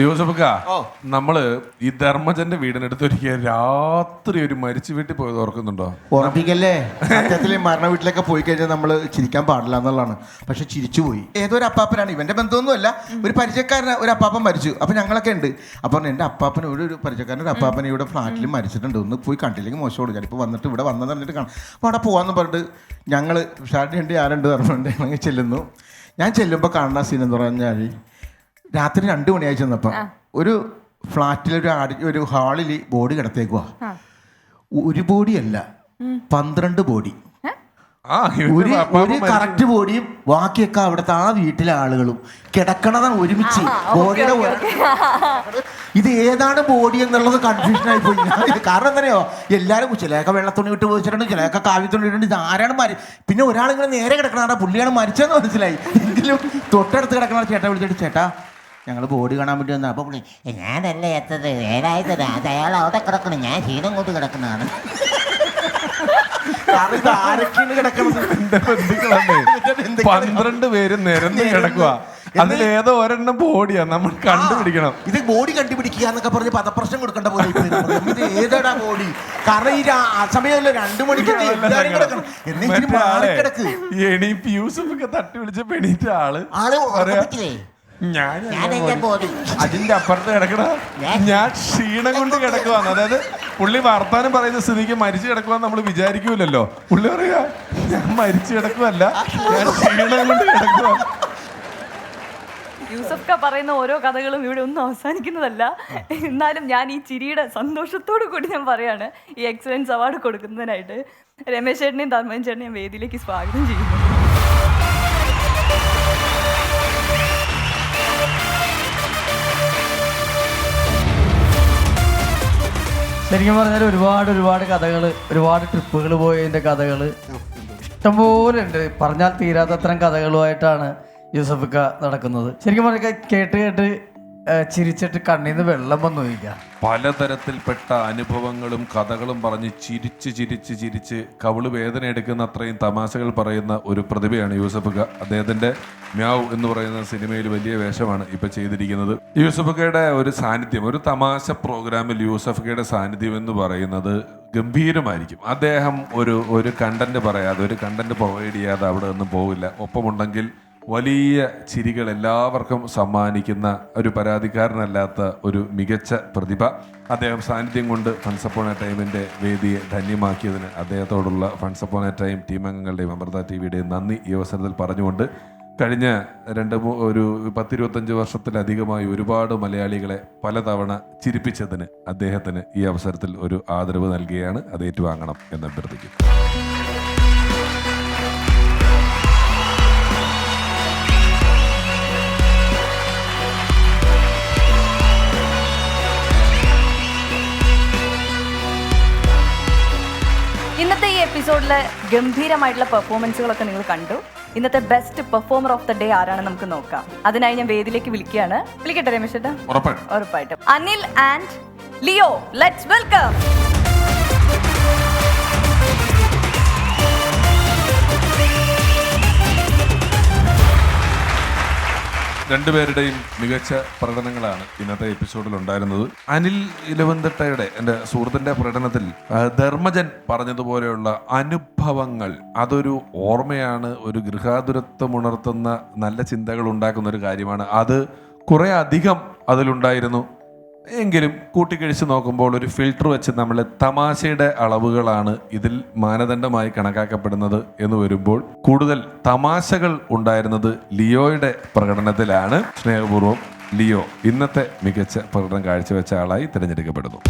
യൂസഫക്ക, നമ്മള് ഈ ധർമ്മജന്റെ വീടിനടുത്ത് ഒരിക്കൽ രാത്രി ഒരു മരിച്ചു വീട്ടിൽ പോയത് ഓർക്കുന്നുണ്ടോ? ഓർമ്മിക്കല്ലേ, സത്യത്തിൽ മരണ വീട്ടിലൊക്കെ പോയി കഴിഞ്ഞാൽ നമ്മൾ ചിരിക്കാൻ പാടില്ല എന്നുള്ളതാണ്. പക്ഷെ ചിരിച്ചു പോയി. ഏതൊരു അപ്പാപ്പനാണ്, ഇവന്റെ ബന്ധമൊന്നുമല്ല, ഒരു പരിചയക്കാരൻ ഒരു അപ്പാപ്പൻ മരിച്ചു. അപ്പൊ ഞങ്ങളൊക്കെ ഉണ്ട്. അപ്പൊ എൻ്റെ അപ്പാപ്പൻ ഒരു പരിചയക്കാരൻ ഒരു അപ്പാപ്പൻ ഇവിടെ ഫ്ലാറ്റിൽ മരിച്ചിട്ടുണ്ട്, ഒന്ന് പോയി കണ്ടില്ലെങ്കിൽ മോശം കൊടുക്കാൻ. ഇപ്പോൾ വന്നിട്ട് ഇവിടെ വന്നത് പറഞ്ഞിട്ട് കാണാം. അപ്പോൾ അവിടെ പോകാമെന്ന് പറഞ്ഞിട്ട് ഞങ്ങൾ ഷാർട്ടുണ്ട് ആരുണ്ട് പറഞ്ഞുകൊണ്ട് ഞങ്ങൾ ചെല്ലുന്നു. ഞാൻ ചെല്ലുമ്പോൾ കാണുന്ന സീൻ എന്ന് പറഞ്ഞാൽ രാത്രി 2 മണിയായി ചെന്നപ്പോൾ ഒരു ഫ്ലാറ്റിലൊരു ഒരു ഹാളിൽ ബോഡി കിടത്തേക്കുവാ. ഒരു ബോഡിയല്ല, 12 ബോഡി. ഒരു കറക്റ്റ് ബോഡിയും ബാക്കിയൊക്കെ അവിടുത്തെ ആ വീട്ടിലെ ആളുകളും കിടക്കണതാണ് ഒരുമിച്ച്. ബോഡിയുടെ ഇത് ഏതാണ് ബോഡി എന്നുള്ളത് കൺഫ്യൂഷൻ ആയി പോയി. കാരണം എന്തറിയോ, എല്ലാവരും ചിലയൊക്കെ വെള്ളത്തുണി വിട്ട് പോയിച്ചിട്ടുണ്ട്, ചിലയൊക്കെ കാവ്യത്തുണി ഇട്ടുണ്ട്. ഇത് ആരാണ് പിന്നെ ഒരാളിങ്ങനെ നേരെ കിടക്കണ പുള്ളിയാണ് മരിച്ചതെന്ന് മനസ്സിലായി. എങ്കിലും തൊട്ടടുത്ത് കിടക്കണ ചേട്ടാ വിളിച്ചിട്ട്, ചേട്ടാ ഞങ്ങൾ ബോഡി കാണാൻ വേണ്ടി വന്നു. അപ്പോൾ പുള്ളി ഞാനല്ല എത്തത്, ഏതായത് അത് അയാൾ അവിടെ കിടക്കണം, ഞാൻ ക്ഷീണം കൊണ്ട് കിടക്കുന്നതാണ്. ആരൊക്കെയാണ് കിടക്കുന്നത്? 12 പേര് നിരന്ന് കിടക്കുക. അതിലേതോ ഒരെണ്ണം ബോഡിയാ, നമ്മൾ കണ്ടുപിടിക്കണം. ഇത് ബോഡി കണ്ടുപിടിക്കുക എന്നൊക്കെ പറഞ്ഞ് പദപ്രശ്നം കൊടുക്കേണ്ട പോലെ ഇത് ഏതാടാ ബോഡി? കാരണം ഈ സമയമല്ല 2 മണിക്ക് എല്ലാവരും കിടക്കണം. എന്തെങ്കിലും കിടക്ക്. യൂസഫൊക്കെ തട്ടി വിളിച്ചപ്പോ എണീറ്റ ആള് അതിന്റെ അപ്പുറത്ത് കിടക്കണ ഞാൻ ക്ഷീണം കൊണ്ട് കിടക്കുവാന്ന്. അതായത് പുള്ളി വർത്താനം പറയുന്ന സ്ഥിതിക്ക് മരിച്ചു കിടക്കുവാന്ന് നമ്മൾ വിചാരിക്കൂലല്ലോ. പുള്ളി പറയാ ഞാൻ മരിച്ചു കിടക്കുവല്ല, ഞാൻ ക്ഷീണം കൊണ്ട് കിടക്കുവാ. യൂസഫ് ക പറയുന്ന ഓരോ കഥകളും ഇവിടെ ഒന്നും അവസാനിക്കുന്നതല്ല. എന്നാലും ഞാൻ ഈ ചിരിയുടെ സന്തോഷത്തോടു കൂടി ഞാൻ പറയാണ് ഈ എക്സലൻസ് അവാർഡ് കൊടുക്കുന്നതിനായിട്ട് രമേശ് ചേട്ടനെയും ധർമ്മൻ ചേട്ടനെയും വേദിയിലേക്ക് സ്വാഗതം ചെയ്യുന്നു. ശരിക്കും പറഞ്ഞാൽ ഒരുപാട് കഥകൾ, ഒരുപാട് ട്രിപ്പുകൾ പോയതിൻ്റെ കഥകൾ ഇഷ്ടംപോലെ ഉണ്ട്. പറഞ്ഞാൽ തീരാത്തത്രയും കഥകളുമായിട്ടാണ് യൂസഫക്ക നടക്കുന്നത്. ശരിക്കും പറഞ്ഞാൽ കേട്ട് ചിരിച്ചിട്ട് കണ്ണീന്ന് വെള്ളം വന്നു ചോദിക്കാം. പലതരത്തിൽപ്പെട്ട അനുഭവങ്ങളും കഥകളും പറഞ്ഞ് ചിരിച്ച് കവിള് വേദന എടുക്കുന്ന അത്രയും തമാശകൾ പറയുന്ന ഒരു പ്രതിഭയാണ് യൂസഫക്ക. അദ്ദേഹത്തിന്റെ മ്യാവ് എന്ന് പറയുന്ന സിനിമയിൽ വലിയ വേഷമാണ് ഇപ്പൊ ചെയ്തിരിക്കുന്നത്. യൂസഫക്കയുടെ ഒരു സാന്നിധ്യം, ഒരു തമാശ പ്രോഗ്രാമിൽ യൂസഫക്കയുടെ സാന്നിധ്യം എന്ന് പറയുന്നത് ഗംഭീരമായിരിക്കും. അദ്ദേഹം ഒരു കണ്ടന്റ് പറയാതെ, ഒരു കണ്ടന്റ് പ്രൊവൈഡ് ചെയ്യാതെ അവിടെ ഒന്നും പോവില്ല. ഒപ്പമുണ്ടെങ്കിൽ വലിയ ചിരികൾ എല്ലാവർക്കും സമ്മാനിക്കുന്ന ഒരു പരാതിക്കാരനല്ലാത്ത ഒരു മികച്ച പ്രതിഭ. അദ്ദേഹം സാന്നിധ്യം കൊണ്ട് ഫൺസ് അപ്പോൺ എ ടൈമിൻ്റെ വേദിയെ ധന്യമാക്കിയതിന് അദ്ദേഹത്തോടുള്ള once upon a time team അംഗങ്ങളുടെയും അമൃത ടിവിയുടെയും നന്ദി ഈ അവസരത്തിൽ പറഞ്ഞുകൊണ്ട്, കഴിഞ്ഞ 10-25 വർഷത്തിലധികമായി ഒരുപാട് മലയാളികളെ പലതവണ ചിരിപ്പിച്ചതിന് അദ്ദേഹത്തിന് ഈ അവസരത്തിൽ ഒരു ആദരവ് നൽകുകയാണ്. അത് ഏറ്റുവാങ്ങണം എന്ന് അഭ്യർത്ഥിക്കുന്നു. ഇന്നത്തെ ഈ എപ്പിസോഡിലെ ഗംഭീരമായിട്ടുള്ള പെർഫോമൻസുകളൊക്കെ നിങ്ങൾ കണ്ടു. ഇന്നത്തെ best performer of the day ആരാണെന്ന് നമുക്ക് നോക്കാം. അതിനായി ഞാൻ വേദിയിലേക്ക് വിളിക്കുകയാണ്. വിളിക്കട്ടെ രമേശ് ചേട്ടാ? ഉറപ്പായിട്ടും. Anil and Leo, let's welcome. രണ്ടുപേരുടെയും മികച്ച പ്രകടനങ്ങളാണ് ഇന്നത്തെ എപ്പിസോഡിൽ ഉണ്ടായിരുന്നത്. അനിൽ ഇലവന്തട്ടയുടെ, എൻ്റെ സുഹൃത്തിൻ്റെ പ്രകടനത്തിൽ ധർമ്മജൻ പറഞ്ഞതുപോലെയുള്ള അനുഭവങ്ങൾ അതൊരു ഓർമ്മയാണ്, ഒരു ഗൃഹാതുരത്വം ഉണർത്തുന്ന നല്ല ചിന്തകൾ ഉണ്ടാക്കുന്ന ഒരു കാര്യമാണ്. അത് കുറേ അധികം അതിലുണ്ടായിരുന്നു. എങ്കിലും കൂട്ടിക്കഴിച്ച് നോക്കുമ്പോൾ ഒരു ഫിൽട്ടർ വെച്ച് നമ്മൾ തമാശയുടെ അളവുകളാണ് ഇതിൽ മാനദണ്ഡമായി കണക്കാക്കപ്പെടുന്നത് എന്ന് വരുമ്പോൾ കൂടുതൽ തമാശകൾ ഉണ്ടായിരുന്നത് ലിയോയുടെ പ്രകടനത്തിലാണ്. സ്നേഹപൂർവ്വം ലിയോ ഇന്നത്തെ മികച്ച പ്രകടനം കാഴ്ചവെച്ച ആളായി തിരഞ്ഞെടുക്കപ്പെടുന്നു.